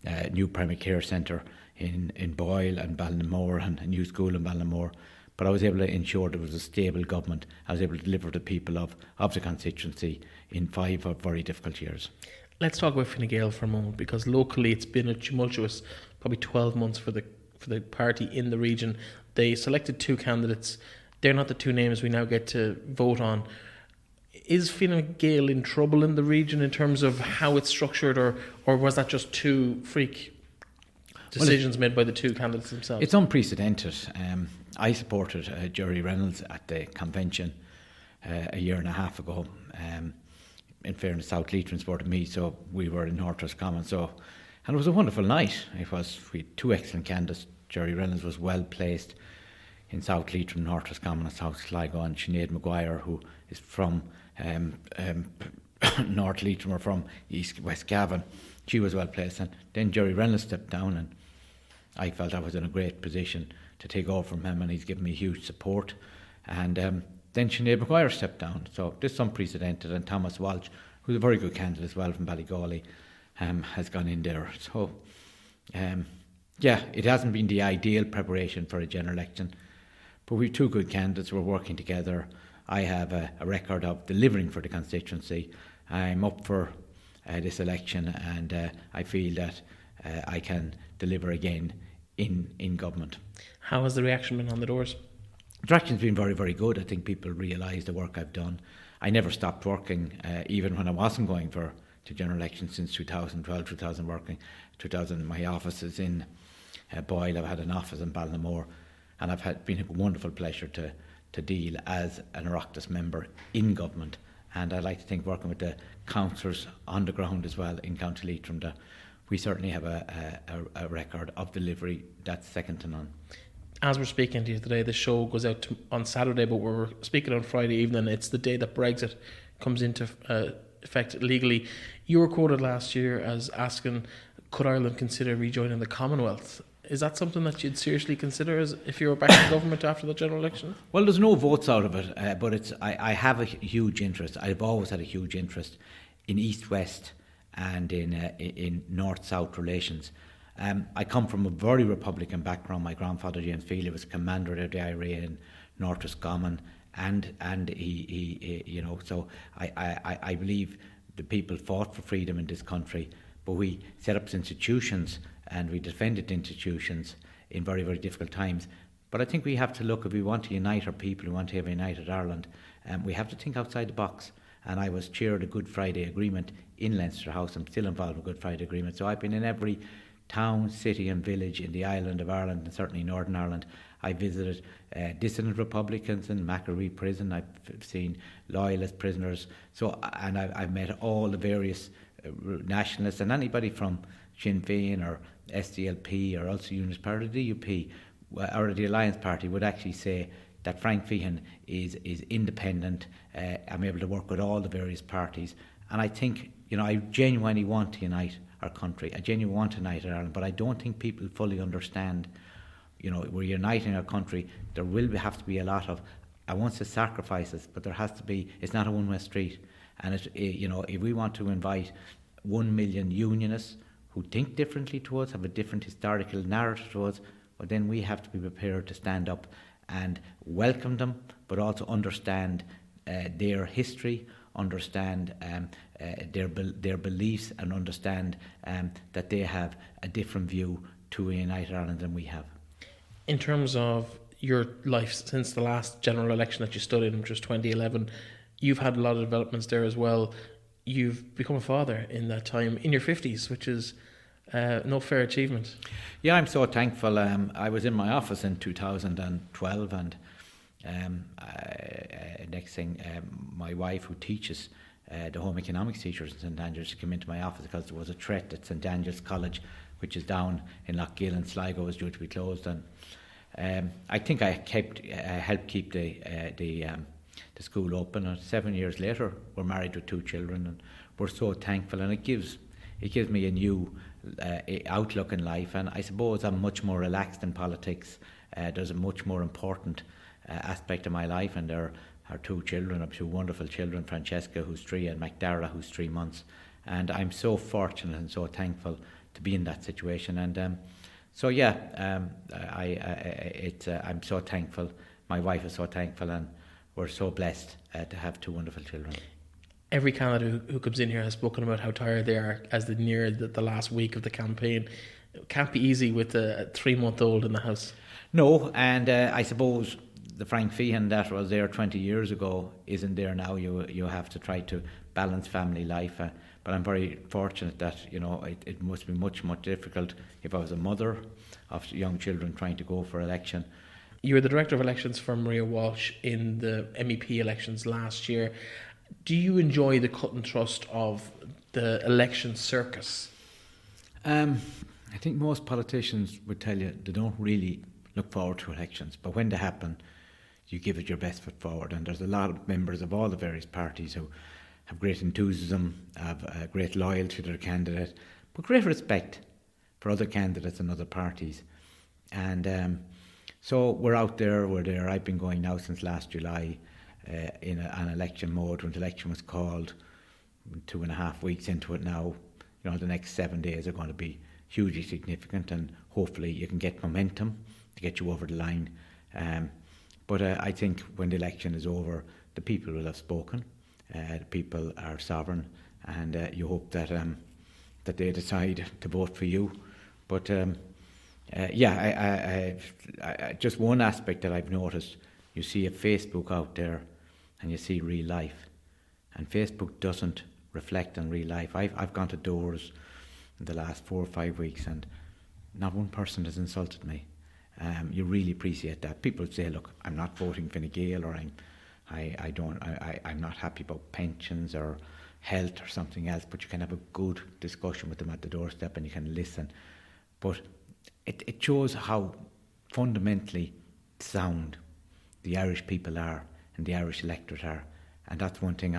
a new primary care centre in Boyle and Ballinamore, and a new school in Ballinamore. But I was able to ensure there was a stable government. I was able to deliver to the people of the constituency in 5 very difficult years. Let's talk about Fine Gael for a moment, because locally it's been a tumultuous probably 12 months for the party in the region. They selected 2 candidates. They're not the 2 names we now get to vote on. Is Fine Gael in trouble in the region in terms of how it's structured, or was that just 2 freak decisions made by the 2 candidates themselves? It's unprecedented. I supported Jerry Reynolds at the convention a year and a half ago. In fairness, South Leitrim supported me, so we were in North Roscommon. And it was a wonderful night. We had 2 excellent candidates. Jerry Reynolds was well placed in South Leitrim, North Roscommon and South Sligo, and Sinead Maguire, who is from North Leitrim or from West Cavan. She was well placed. And then Jerry Reynolds stepped down, and I felt I was in a great position to take over from him, and he's given me huge support. And then Sinead Maguire stepped down. So this is unprecedented, and Thomas Walsh, who's a very good candidate as well from Ballygawley, has gone in there. So it hasn't been the ideal preparation for a general election, but we've 2 good candidates. We're working together. I have a record of delivering for the constituency. I'm up for this election, and I feel that I can deliver again in government. How has the reaction been on the doors? The reaction's been very, very good. I think people realise the work I've done. I never stopped working, even when I wasn't going to general election since 2012, 2000. My office is in Boyle. I've had an office in Ballinamore, and been a wonderful pleasure to deal as an Oireachtas member in government. And I like to think working with the councillors on the ground as well in County Leitrim, that we certainly have a record of delivery that's second to none. As we're speaking to you today, the show goes out on Saturday, but we're speaking on Friday evening. It's the day that Brexit comes into effect legally. You were quoted last year as asking, could Ireland consider rejoining the Commonwealth? Is that something that you'd seriously consider as if you were back in government after the general election? Well, there's no votes out of it, but I have a huge interest. I've always had a huge interest in East-West and in North-South relations. I come from a very Republican background. My grandfather, James Feely, was commander of the IRA in North Roscommon, and he you know, so I believe the people fought for freedom in this country, but we set up institutions and we defended institutions in very, very difficult times. But I think we have to look, if we want to unite our people, we want to have a united Ireland, we have to think outside the box. And I was chair of the Good Friday Agreement in Leinster House. I'm still involved with the Good Friday Agreement. So I've been in every town, city and village in the island of Ireland, and certainly Northern Ireland. I visited dissident Republicans in Macquarie Prison. I've seen loyalist prisoners. So, and I've met all the various nationalists, and anybody from Sinn Fein or SDLP or Ulster Unionist Party or the DUP or the Alliance Party would actually say that Frank Feighan is independent. I'm able to work with all the various parties, and I think, you know, I genuinely want to unite our country. I genuinely want to unite Ireland, but I don't think people fully understand. You know, we're uniting our country. There will have to be a lot of, I won't say sacrifices, but there has to be. It's not a one-way street, and you know, if we want to invite 1 million unionists who think differently to us, have a different historical narrative to us, well, then we have to be prepared to stand up and welcome them, but also understand their history, understand their beliefs, and understand that they have a different view to a united Ireland than we have. In terms of your life since the last general election that you stood in, which was 2011, you've had a lot of developments there as well. You've become a father in that time, in your 50s, which is no fair achievement. Yeah, I'm so thankful. I was in my office in 2012, and next thing, my wife, who teaches the home economics teachers in St Andrews, came into my office because there was a threat at St Andrews College, which is down in Lochgill in Sligo, was due to be closed. And I think I helped keep the school open. And 7 years later, we're married with 2 children, and we're so thankful. And it gives me a new outlook in life, and I suppose I'm much more relaxed in politics. There's a much more important aspect of my life, and there are 2 children, 2 wonderful children, Francesca, who's 3, and McDara, who's 3 months. And I'm so fortunate and so thankful to be in that situation. And so yeah, I'm so thankful. My wife is so thankful, and we're so blessed to have 2 wonderful children. Every candidate who comes in here has spoken about how tired they are as they near the last week of the campaign. It can't be easy with a 3-month-old in the house. No, and I suppose the Frank Feighan that was there 20 years ago isn't there now. You have to try to balance family life. But I'm very fortunate that, you know, it must be much, much difficult if I was a mother of young children trying to go for election. You were the Director of Elections for Maria Walsh in the MEP elections last year. Do you enjoy the cut and thrust of the election circus? I think most politicians would tell you they don't really look forward to elections, but when they happen, you give it your best foot forward. And there's a lot of members of all the various parties who have great enthusiasm, have great loyalty to their candidate, but great respect for other candidates and other parties. And so we're out there, we're there. I've been going now since last July in an election mode. When the election was called, 2.5 weeks into it now, you know, the next 7 days are going to be hugely significant, and hopefully you can get momentum to get you over the line. But I think when the election is over, the people will have spoken. The people are sovereign, and you hope that that they decide to vote for you. But I just one aspect that I've noticed: you see a Facebook out there, and you see real life, and Facebook doesn't reflect on real life. I've gone to doors in the last 4 or 5 weeks, and not one person has insulted me. You really appreciate that. People say, "Look, I'm not voting for Gael, or I'm not happy about pensions or health or something else, but you can have a good discussion with them at the doorstep and you can listen. But it shows how fundamentally sound the Irish people are and the Irish electorate are, and that's one thing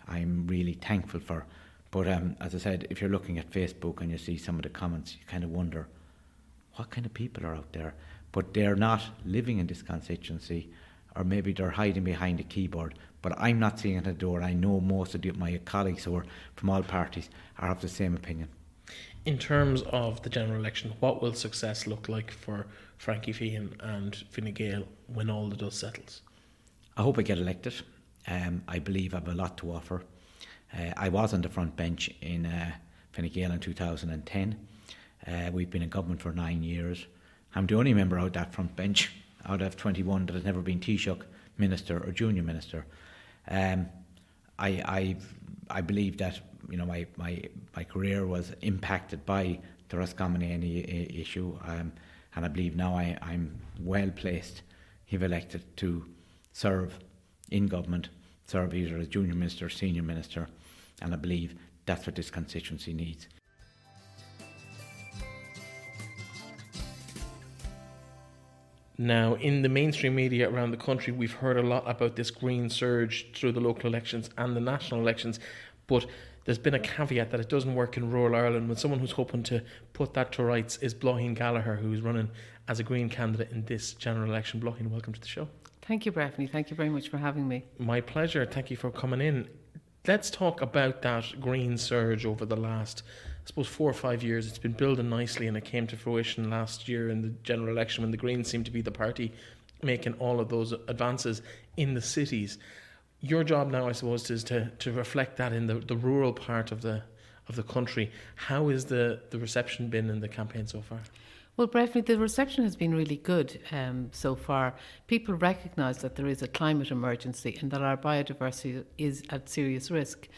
I'm really thankful for. But as I said, if you're looking at Facebook and you see some of the comments, you kind of wonder what kind of people are out there. But they're not living in this constituency, or maybe they're hiding behind a keyboard. But I'm not seeing it at the door. I know most of my colleagues who are from all parties are of the same opinion. In terms of the general election, what will success look like for Frankie Feighan and Fine Gael when all the dust settles? I hope I get elected. I believe I have a lot to offer. I was on the front bench in Fine Gael in 2010. We've been in government for 9 years. I'm the only member out that front bench out of 21 that has never been Taoiseach minister or junior minister. I believe that my career was impacted by the Roscommon issue, and I believe now I'm well placed, if elected, to serve in government, serve either as junior minister or senior minister, and I believe that's what this constituency needs. Now, in the mainstream media around the country, we've heard a lot about this green surge through the local elections and the national elections, but there's been a caveat that it doesn't work in rural Ireland. When someone who's hoping to put that to rights is Blaithin Gallagher, who's running as a Green candidate in this general election. Blaithin, welcome to the show. Thank you, Breifne. Thank you very much for having me. My pleasure. Thank you for coming in. Let's talk about that green surge over the last, I suppose, 4 or 5 years. It's been building nicely, and it came to fruition last year in the general election when the Greens seemed to be the party making all of those advances in the cities. Your job now, I suppose, is to reflect that in the rural part of the country. How has the reception been in the campaign so far? Well, Breifne, the reception has been really good so far. People recognise that there is a climate emergency and that our biodiversity is at serious risk.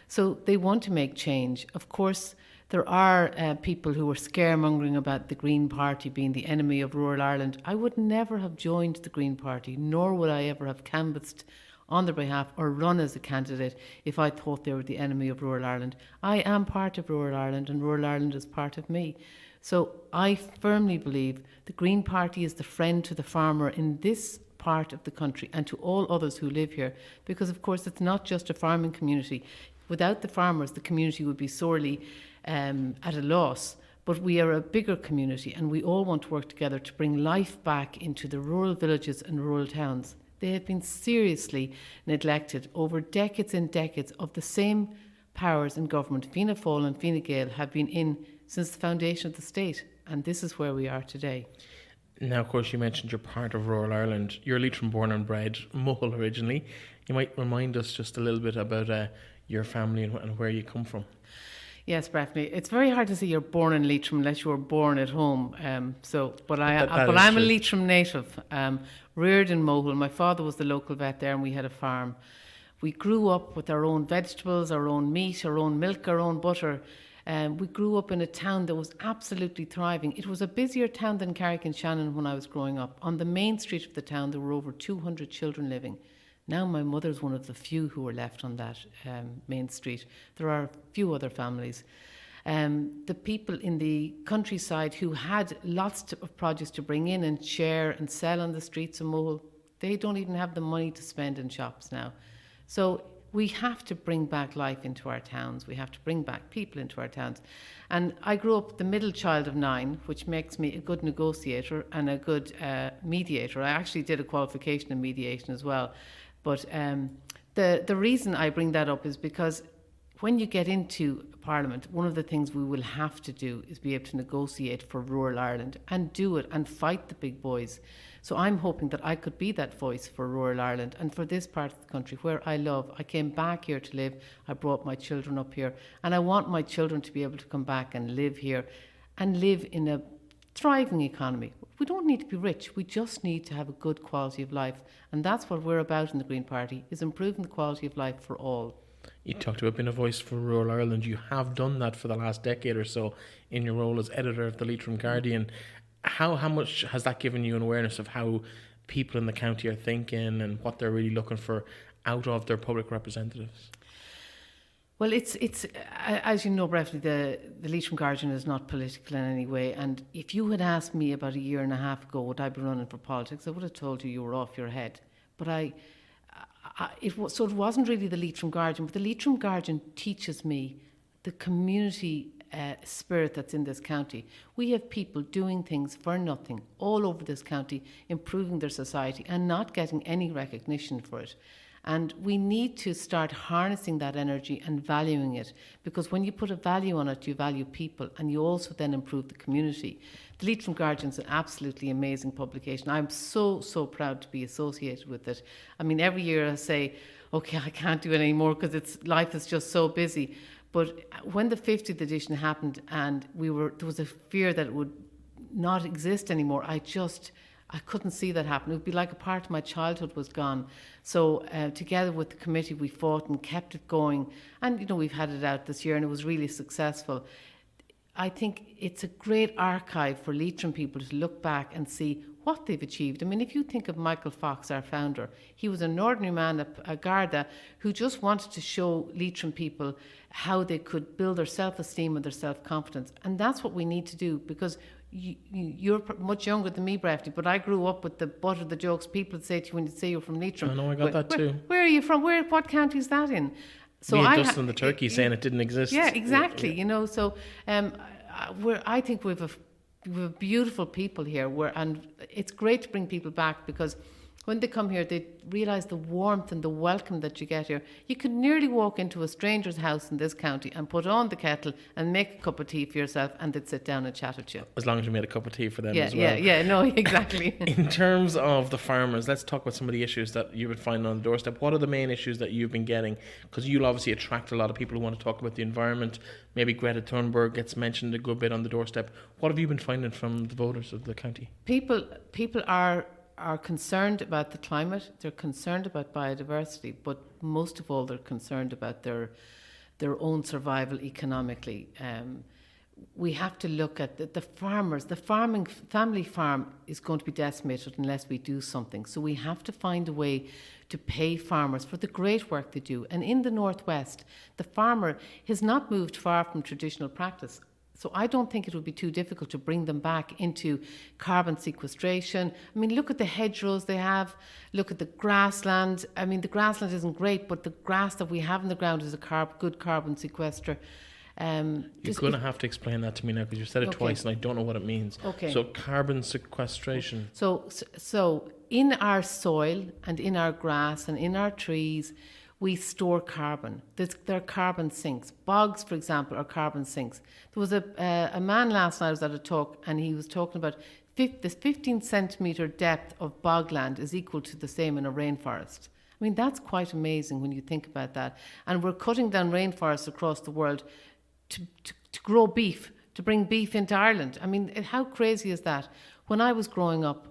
So they want to make change. Of course, there are people who are scaremongering about the Green Party being the enemy of rural Ireland. I would never have joined the Green Party, nor would I ever have canvassed on their behalf or run as a candidate if I thought they were the enemy of rural Ireland. I am part of rural Ireland, and rural Ireland is part of me. So I firmly believe the Green Party is the friend to the farmer in this part of the country and to all others who live here, because of course it's not just a farming community. Without the farmers, the community would be sorely at a loss. But we are a bigger community, and we all want to work together to bring life back into the rural villages and rural towns. They have been seriously neglected over decades and decades of the same powers in government. Fianna Fáil and Fine Gael have been in since the foundation of the state, and this is where we are today. Now, of course, you mentioned you're part of rural Ireland. You're Leitrim born and bred, Mull originally. You might remind us just a little bit about your family and where you come from. Yes, Breifne. It's very hard to say you're born in Leitrim unless you were born at home. But I'm a Leitrim native, reared in Mohill. My father was the local vet there, and we had a farm. We grew up with our own vegetables, our own meat, our own milk, our own butter. We grew up in a town that was absolutely thriving. It was a busier town than Carrick-on-Shannon when I was growing up. On the main street of the town, there were over 200 children living. Now my mother's one of the few who are left on that main street. There are a few other families. The people in the countryside who had lots of produce to bring in and share and sell on the streets of Mohill, they don't even have the money to spend in shops now. So we have to bring back life into our towns. We have to bring back people into our towns. And I grew up the middle child of 9, which makes me a good negotiator and a good mediator. I actually did a qualification in mediation as well. But the reason I bring that up is because when you get into Parliament, one of the things we will have to do is be able to negotiate for rural Ireland and do it and fight the big boys. So I'm hoping that I could be that voice for rural Ireland and for this part of the country where I love. I came back here to live. I brought my children up here, and I want my children to be able to come back and live here and live in a thriving economy. We don't need to be rich. We just need to have a good quality of life. And that's what we're about in the Green Party, is improving the quality of life for all. You talked about being a voice for rural Ireland. You have done that for the last decade or so in your role as editor of the Leitrim Guardian. How much has that given you an awareness of how people in the county are thinking and what they're really looking for out of their public representatives? Well, it's as you know, Breifne, the Leitrim Guardian is not political in any way. And if you had asked me about a year and a half ago would I be running for politics, I would have told you were off your head. But it wasn't really the Leitrim Guardian. But the Leitrim Guardian teaches me the community spirit that's in this county. We have people doing things for nothing all over this county, improving their society and not getting any recognition for it. And we need to start harnessing that energy and valuing it, because when you put a value on it, you value people and you also then improve the community. The Leitrim Guardian is an absolutely amazing publication. I'm so proud to be associated with it. I mean, every year I say, okay, I can't do it anymore because life is just so busy. But when the 50th edition happened and there was a fear that it would not exist anymore, I couldn't see that happen. It would be like a part of my childhood was gone. So together with the committee, we fought and kept it going. And, we've had it out this year and it was really successful. I think it's a great archive for Leitrim people to look back and see what they've achieved. I mean, if you think of Michael Fox, our founder, he was an ordinary man, a Garda, who just wanted to show Leitrim people how they could build their self-esteem and their self-confidence. And that's what we need to do, because you're much younger than me, Breifne, but I grew up with the butt of the jokes people would say to you when you say you're from Leitrim. I know, I got that too. Where are you from? What county is that in? So just on the turkey saying it didn't exist. Yeah, exactly. So I think we have beautiful people here, and it's great to bring people back, because when they come here, they realise the warmth and the welcome that you get here. You can nearly walk into a stranger's house in this county and put on the kettle and make a cup of tea for yourself, and they'd sit down and chat with you. As long as you made a cup of tea for them as well. No, exactly. In terms of the farmers, let's talk about some of the issues that you would find on the doorstep. What are the main issues that you've been getting? Because you'll obviously attract a lot of people who want to talk about the environment. Maybe Greta Thunberg gets mentioned a good bit on the doorstep. What have you been finding from the voters of the county? People are concerned about the climate, they're concerned about biodiversity, but most of all they're concerned about their own survival economically. We have to look at the farmers. The family farm is going to be decimated unless we do something. So we have to find a way to pay farmers for the great work they do. And in the Northwest, the farmer has not moved far from traditional practice. So I don't think it would be too difficult to bring them back into carbon sequestration. I mean, look at the hedgerows they have. Look at the grassland. I mean, the grassland isn't great, but the grass that we have in the ground is a good carbon sequester. You're going to have to explain that to me now, because you said it twice and I don't know what it means. Okay. So carbon sequestration. So in our soil and in our grass and in our trees, we store carbon. They're carbon sinks. Bogs, for example, are carbon sinks. There was a man last night, I was at a talk, and he was talking about this 15 centimetre depth of bogland is equal to the same in a rainforest. I mean, that's quite amazing when you think about that. And we're cutting down rainforests across the world to grow beef, to bring beef into Ireland. I mean, how crazy is that? When I was growing up,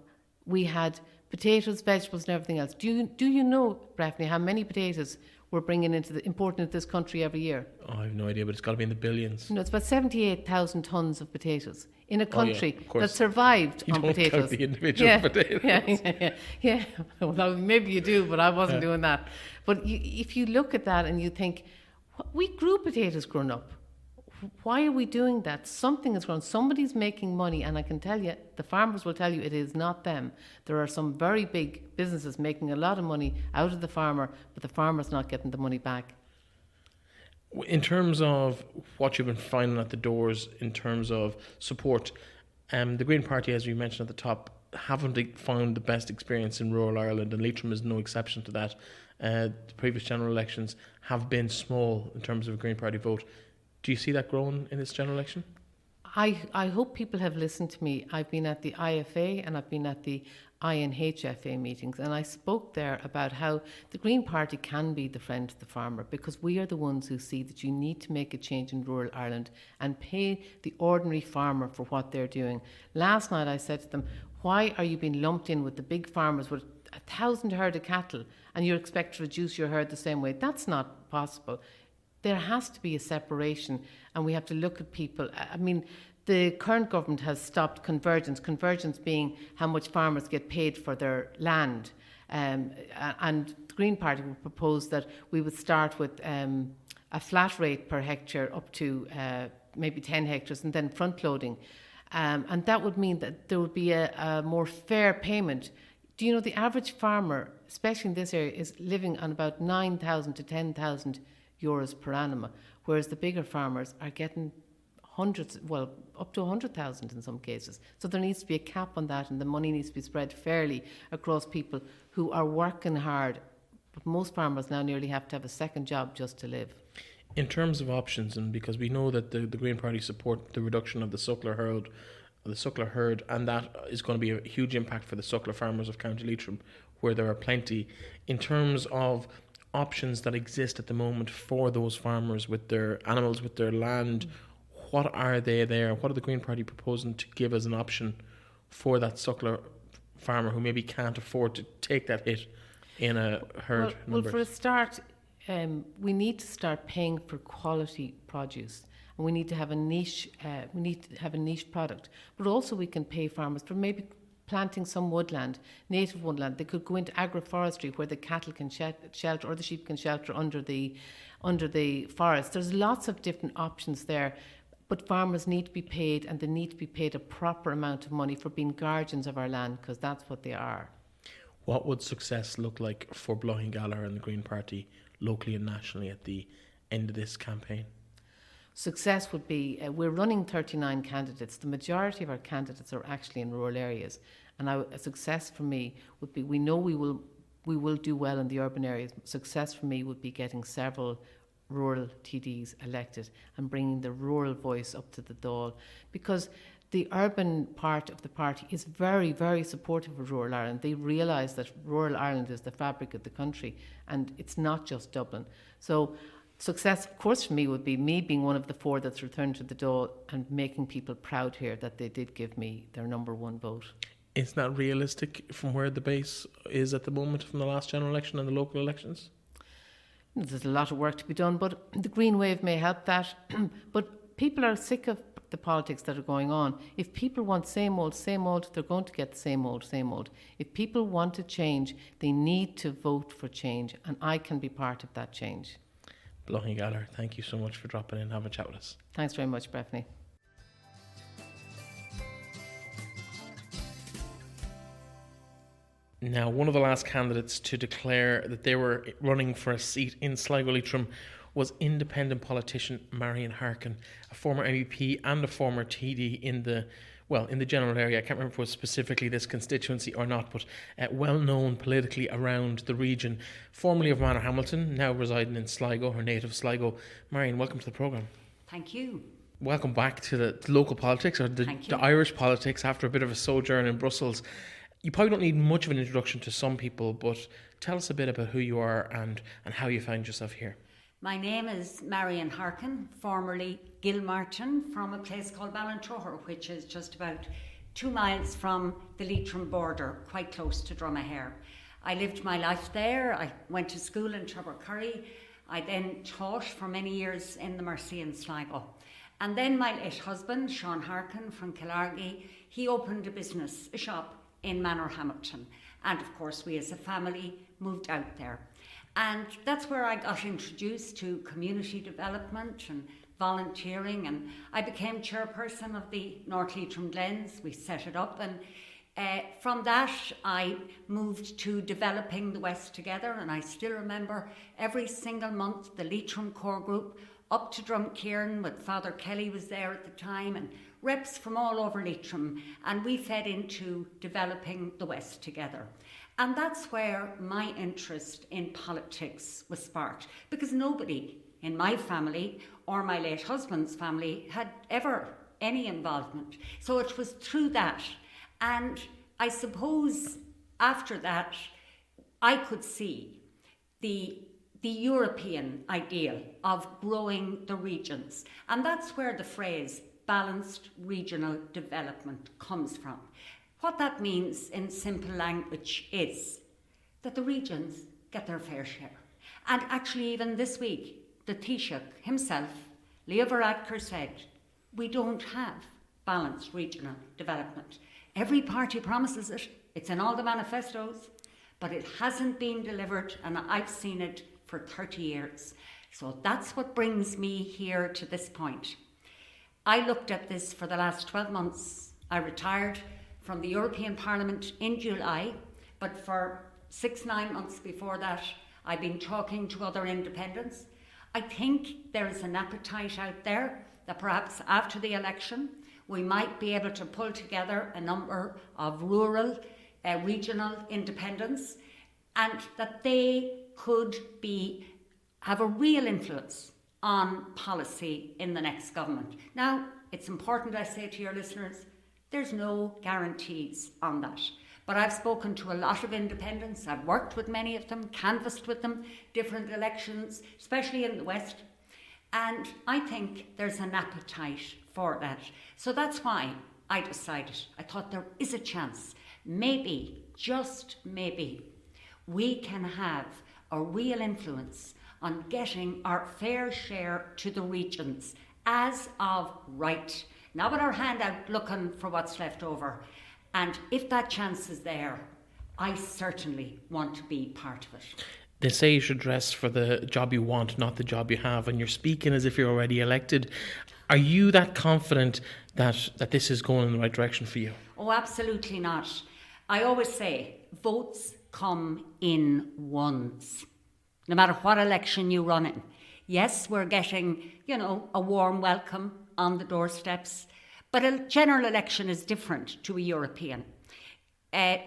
we had potatoes, vegetables and everything else. Do you know, Breifne, how many potatoes we're importing into this country every year? Oh, I have no idea, but it's got to be in the billions. No, it's about 78,000 tonnes of potatoes in a country that survived on potatoes. You don't count the individual potatoes. Yeah. Well, maybe you do, but I wasn't doing that. But if you look at that and you think, we grew potatoes growing up. Why are we doing that? Something is wrong. Somebody's making money, and I can tell you, the farmers will tell you it is not them. There are some very big businesses making a lot of money out of the farmer, but the farmer's not getting the money back. In terms of what you've been finding at the doors, in terms of support, the Green Party, as you mentioned at the top, haven't found the best experience in rural Ireland, and Leitrim is no exception to that. The previous general elections have been small in terms of a Green Party vote. Do you see that growing in this general election? I hope people have listened to me. I've been at the IFA and I've been at the INHFA meetings, and I spoke there about how the Green Party can be the friend of the farmer, because we are the ones who see that you need to make a change in rural Ireland and pay the ordinary farmer for what they're doing. Last night I said to them, why are you being lumped in with the big farmers with 1,000 herd of cattle and you expect to reduce your herd the same way? That's not possible. There has to be a separation, and we have to look at people. I mean, the current government has stopped convergence being how much farmers get paid for their land. And the Green Party would propose that we would start with a flat rate per hectare up to maybe 10 hectares and then front loading. And that would mean that there would be a more fair payment. Do you know the average farmer, especially in this area, is living on about 9,000 to 10,000 euros per annum, whereas the bigger farmers are getting hundreds, well, up to 100,000 in some cases. So there needs to be a cap on that, and the money needs to be spread fairly across people who are working hard. But most farmers now nearly have to have a second job just to live. In terms of options, and because we know that the Green Party support the reduction of the suckler herd, and that is going to be a huge impact for the suckler farmers of County Leitrim, where there are plenty. In terms of options that exist at the moment for those farmers with their animals, with their land, what are they there? What are the Green Party proposing to give as an option for that suckler farmer who maybe can't afford to take that hit in a herd well, for a start, we need to start paying for quality produce, and we need to have a niche. We need to have a niche product, but also we can pay farmers for maybe planting some woodland, native woodland. They could go into agroforestry where the cattle can shelter or the sheep can shelter under the forest. There's lots of different options there. But farmers need to be paid, and they need to be paid a proper amount of money for being guardians of our land, because that's what they are. What would success look like for Blaithin Gallagher and the Green Party locally and nationally at the end of this campaign? Success would be, we're running 39 candidates. The majority of our candidates are actually in rural areas. And a success for me would be, we know we will do well in the urban areas. Success for me would be getting several rural TDs elected and bringing the rural voice up to the Dáil, because the urban part of the party is very, very supportive of rural Ireland. They realise that rural Ireland is the fabric of the country, and it's not just Dublin. So success, of course, for me would be me being one of the 4 that's returned to the Dáil and making people proud here that they did give me their number 1 vote. Is that realistic from where the base is at the moment from the last general election and the local elections? There's a lot of work to be done, but the Green Wave may help that. But people are sick of the politics that are going on. If people want same old, they're going to get the same old. If people want to change, they need to vote for change, and I can be part of that change. Blaithin Gallagher, thank you so much for dropping in and having a chat with us. Thanks very much, Breifne. Now, one of the last candidates to declare that they were running for a seat in Sligo Leitrim was independent politician Marian Harkin, a former MEP and a former TD in the general area. I can't remember if it was specifically this constituency or not, but well known politically around the region. Formerly of Manorhamilton, now residing in Sligo, her native Sligo. Marian, welcome to the programme. Thank you. Welcome back to the local politics, or the Irish politics, after a bit of a sojourn in Brussels. You probably don't need much of an introduction to some people, but tell us a bit about who you are and how you found yourself here. My name is Marian Harkin, formerly Gilmartin, from a place called Ballintroher, which is just about 2 miles from the Leitrim border, quite close to Dromahare. I lived my life there. I went to school in Treborcurry. I then taught for many years in the Mercy in Sligo. And then my late husband, Sean Harkin from Killargy, he opened a shop in Manorhamilton, and of course we as a family moved out there, and that's where I got introduced to community development and volunteering, and I became chairperson of the North Leitrim Glens. We set it up, and from that I moved to developing the West Together, and I still remember every single month the Leitrim core group up to Drumcairn with Father Kelly was there at the time, and reps from all over Leitrim, and we fed into developing the West Together. And that's where my interest in politics was sparked, because nobody in my family or my late husband's family had ever any involvement. So it was through that. And I suppose after that, I could see the European ideal of growing the regions. And that's where the phrase balanced regional development comes from. What that means in simple language is that the regions get their fair share. And actually even this week, the Taoiseach himself, Leo Varadkar, said, we don't have balanced regional development. Every party promises it. It's in all the manifestos, but it hasn't been delivered, and I've seen it for 30 years. So that's what brings me here to this point. I looked at this for the last 12 months. I retired from the European Parliament in July, but for 6-9 months before that, I've been talking to other independents. I think there is an appetite out there that perhaps after the election, we might be able to pull together a number of rural, regional independents, and that they could have a real influence on policy in the next government. Now, it's important I say to your listeners, there's no guarantees on that. But I've spoken to a lot of independents, I've worked with many of them, canvassed with them, different elections, especially in the West, and I think there's an appetite for that. So that's why I decided, I thought there is a chance, maybe, just maybe, we can have a real influence on getting our fair share to the regions as of right. Not with our hand out looking for what's left over. And if that chance is there, I certainly want to be part of it. They say you should dress for the job you want, not the job you have, and you're speaking as if you're already elected. Are you that confident that this is going in the right direction for you? Oh, absolutely not. I always say, votes come in ones, no matter what election you run in. Yes, we're getting, a warm welcome on the doorsteps, but a general election is different to a European.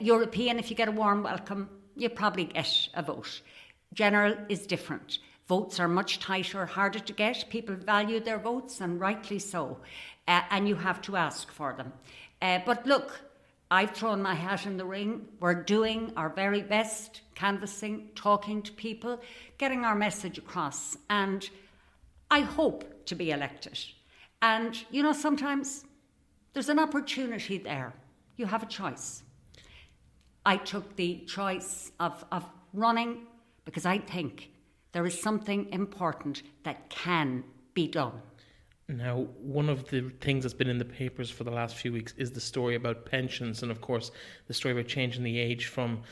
European, if you get a warm welcome, you probably get a vote. General is different. Votes are much tighter, harder to get. People value their votes, and rightly so. And you have to ask for them. But look, I've thrown my hat in the ring. We're doing our very best, canvassing, talking to people, getting our message across. And I hope to be elected. And, sometimes there's an opportunity there. You have a choice. I took the choice of running because I think there is something important that can be done. Now, one of the things that's been in the papers for the last few weeks is the story about pensions, and of course the story about changing the age from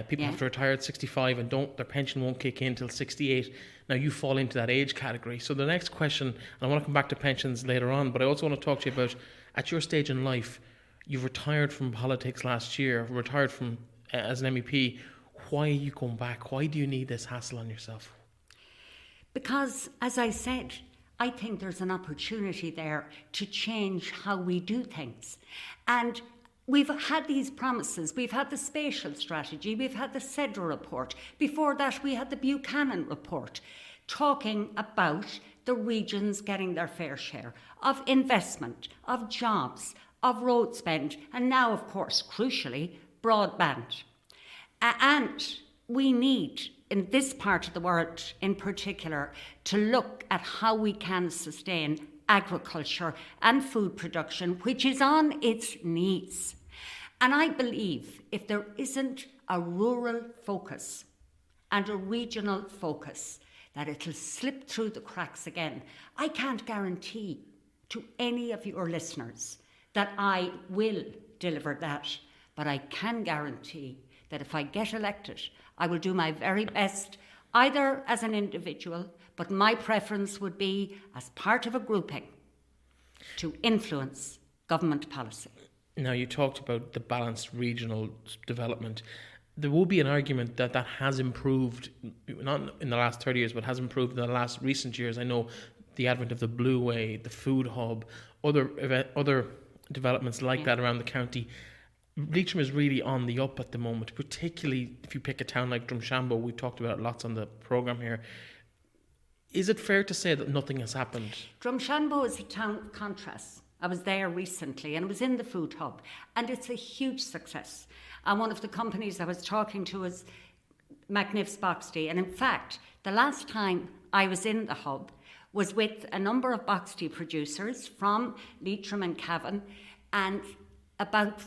people have to retire at 65 and their pension won't kick in until 68. Now you fall into that age category. So the next question, and I want to come back to pensions later on, but I also want to talk to you about, at your stage in life, you've retired from politics last year, retired from as an MEP. Why are you going back? Why do you need this hassle on yourself? Because, as I said, I think there's an opportunity there to change how we do things. And we've had these promises. We've had the spatial strategy. We've had the CEDRA report. Before that, we had the Buchanan report talking about the regions getting their fair share of investment, of jobs, of road spend, and now, of course, crucially, broadband. And we need, in this part of the world in particular, to look at how we can sustain agriculture and food production, which is on its knees. And I believe if there isn't a rural focus and a regional focus, that it'll slip through the cracks again. I can't guarantee to any of your listeners that I will deliver that, but I can guarantee that if I get elected, I will do my very best, either as an individual, but my preference would be as part of a grouping to influence government policy. Now, you talked about the balanced regional development. There will be an argument that has improved, not in the last 30 years, but has improved in the last recent years. I know the advent of the Blue Way, the Food Hub, other developments like that around the county. Leitrim is really on the up at the moment, particularly if you pick a town like Drumshanbo. We've talked about it lots on the programme here. Is it fair to say that nothing has happened? Drumshanbo is a town of contrast. I was there recently and it was in the Food Hub, and it's a huge success. And one of the companies I was talking to was Magnific's Box Tea. And in fact, the last time I was in the hub was with a number of box tea producers from Leitrim and Cavan, and about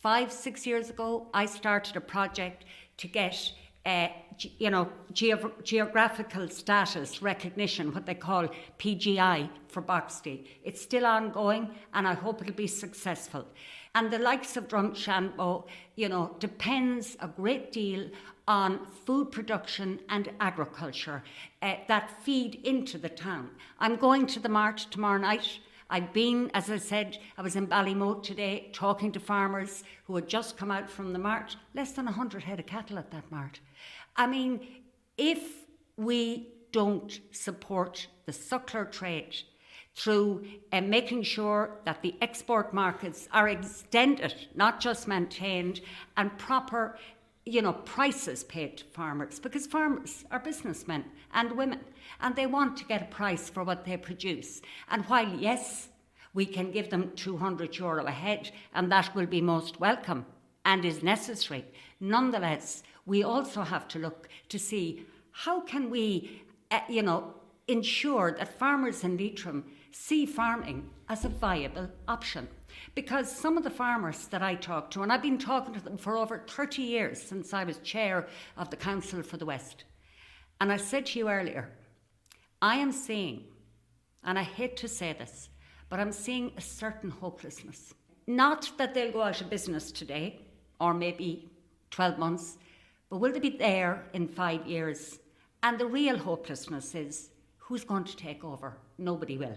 5-6 years ago, I started a project to get geographical status recognition, what they call PGI for Boxty. It's still ongoing, and I hope it'll be successful. And the likes of Drumshanbo, depends a great deal on food production and agriculture that feed into the town. I'm going to the Mart tomorrow night. I've been, as I said, I was in Ballymote today talking to farmers who had just come out from the Mart. Less than 100 head of cattle at that Mart. I mean, if we don't support the suckler trade through making sure that the export markets are extended, not just maintained, and proper prices paid to farmers, because farmers are businessmen and women, and they want to get a price for what they produce. And while, yes, we can give them €200 a head, and that will be most welcome and is necessary, nonetheless, we also have to look to see how can we, ensure that farmers in Leitrim see farming as a viable option. Because some of the farmers that I talk to, and I've been talking to them for over 30 years since I was chair of the Council for the West, and I said to you earlier, I am seeing, and I hate to say this, but I'm seeing a certain hopelessness. Not that they'll go out of business today, or maybe 12 months, but will they be there in 5 years? And the real hopelessness is, who's going to take over? Nobody will.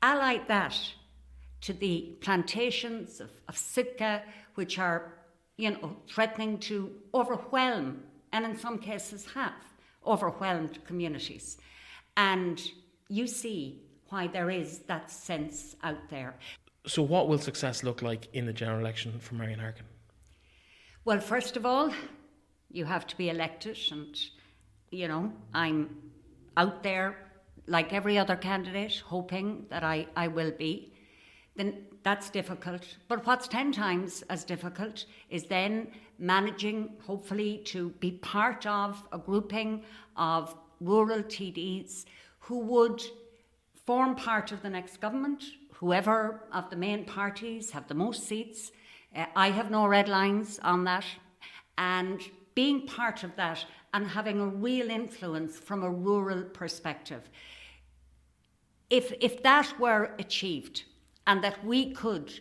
Allied that to the plantations of Sitka, which are, threatening to overwhelm, and in some cases have overwhelmed communities. And you see why there is that sense out there. So what will success look like in the general election for Marian Harkin? Well, first of all, you have to be elected, and, I'm out there like every other candidate, hoping that I will be. Then that's difficult. But what's 10 times as difficult is then managing, hopefully, to be part of a grouping of rural TDs who would form part of the next government, whoever of the main parties have the most seats. I have no red lines on that. And being part of that and having a real influence from a rural perspective. If that were achieved, and that we could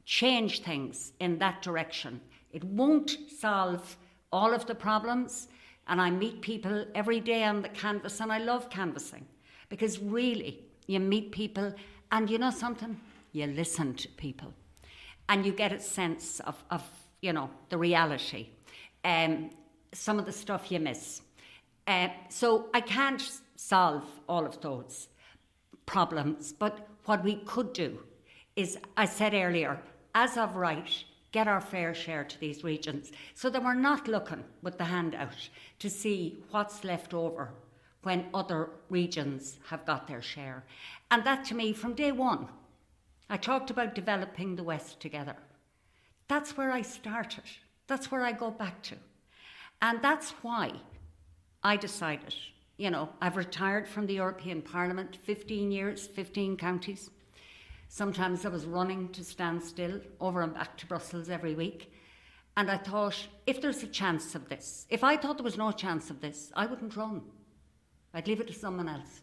change things in that direction, it won't solve all of the problems. And I meet people every day on the canvas, and I love canvassing, because really you meet people, and you know something, you listen to people, and you get a sense of the reality, some of the stuff you miss. So I can't solve all of those problems, but what we could do is, I said earlier, as of right, get our fair share to these regions, so that we're not looking with the hand out to see what's left over when other regions have got their share. And that, to me, from day one, I talked about developing the West together. That's where I started. That's where I go back to. And that's why I decided, I've retired from the European Parliament, 15 years, 15 counties. Sometimes I was running to stand still, over and back to Brussels every week. And I thought, if there's a chance of this, if I thought there was no chance of this, I wouldn't run. I'd leave it to someone else.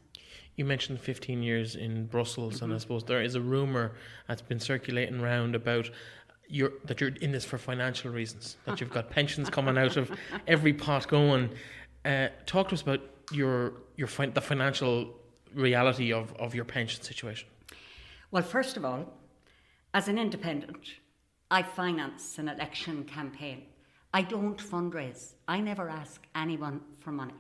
You mentioned 15 years in Brussels, and I suppose there is a rumour that's been circulating around about that you're in this for financial reasons, that you've got pensions coming out of every pot going. Talk to us about the financial reality of your pension situation. Well, first of all, as an independent, I finance an election campaign. I don't fundraise. I never ask anyone for money.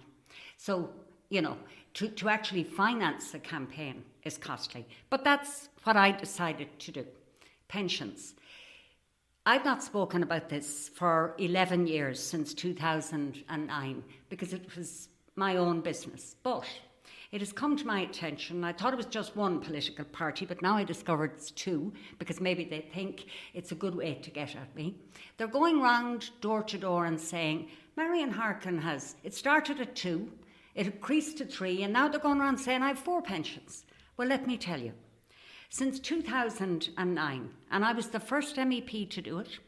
So, to actually finance a campaign is costly. But that's what I decided to do. Pensions. I've not spoken about this for 11 years, since 2009, because it was my own business. But it has come to my attention. I thought it was just one political party, but now I discovered it's two, because maybe they think it's a good way to get at me. They're going round door to door and saying, Marian Harkin it started at 2, it increased to 3, and now they're going around saying I have 4 pensions. Well, let me tell you, since 2009, and I was the first MEP to do it,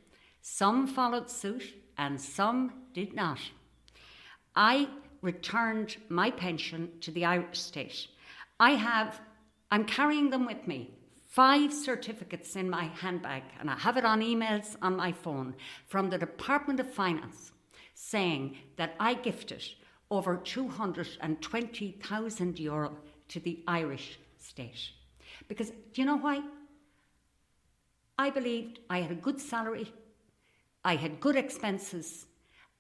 some followed suit and some did not. I returned my pension to the Irish state. I'm carrying them with me. 5 certificates in my handbag, and I have it on emails on my phone from the Department of Finance saying that I gifted over €220,000 to the Irish state. Because, do you know why? I believed I had a good salary, I had good expenses,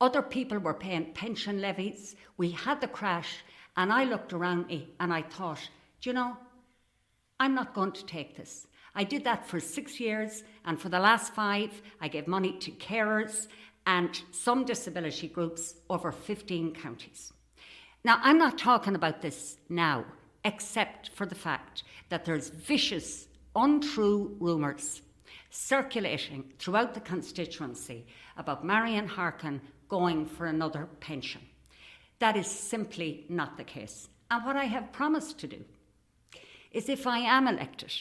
other people were paying pension levies, we had the crash, and I looked around me and I thought, do you know, I'm not going to take this. I did that for 6 years, and for the last 5, I gave money to carers and some disability groups over 15 counties. Now, I'm not talking about this now, except for the fact that there's vicious, untrue rumours circulating throughout the constituency about Marian Harkin going for another pension. That is simply not the case. And what I have promised to do is, if I am elected,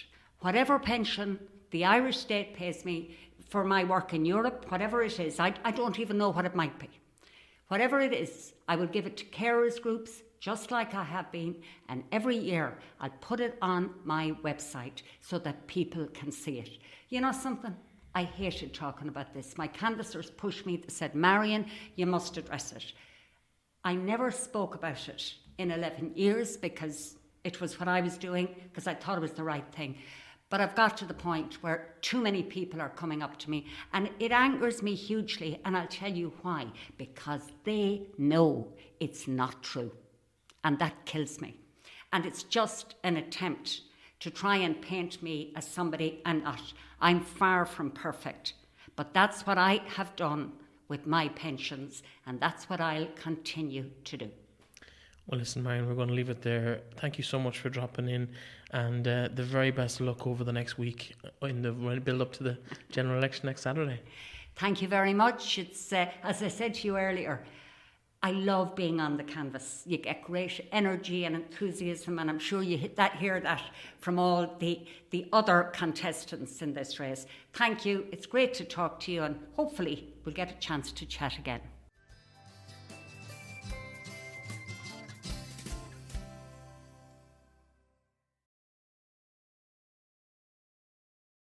whatever pension the Irish state pays me for my work in Europe, whatever it is, I don't even know what it might be. Whatever it is, I will give it to carers groups, just like I have been, and every year I'll put it on my website so that people can see it. You know something? I hated talking about this. My canvassers pushed me, they said, Marian, you must address it. I never spoke about it in 11 years because it was what I was doing, because I thought it was the right thing. But I've got to the point where too many people are coming up to me, and it angers me hugely, and I'll tell you why. Because they know it's not true, and that kills me. And it's just an attempt to try and paint me as somebody I'm not. I'm far from perfect, but that's what I have done with my pensions, and that's what I'll continue to do. Well, listen, Marian, we're going to leave it there. Thank you so much for dropping in, and the very best of luck over the next week in the build-up to the general election next Saturday. Thank you very much. It's, as I said to you earlier, I love being on the canvas. You get great energy and enthusiasm, and I'm sure you hear that from all the other contestants in this race. Thank you. It's great to talk to you, and hopefully we'll get a chance to chat again.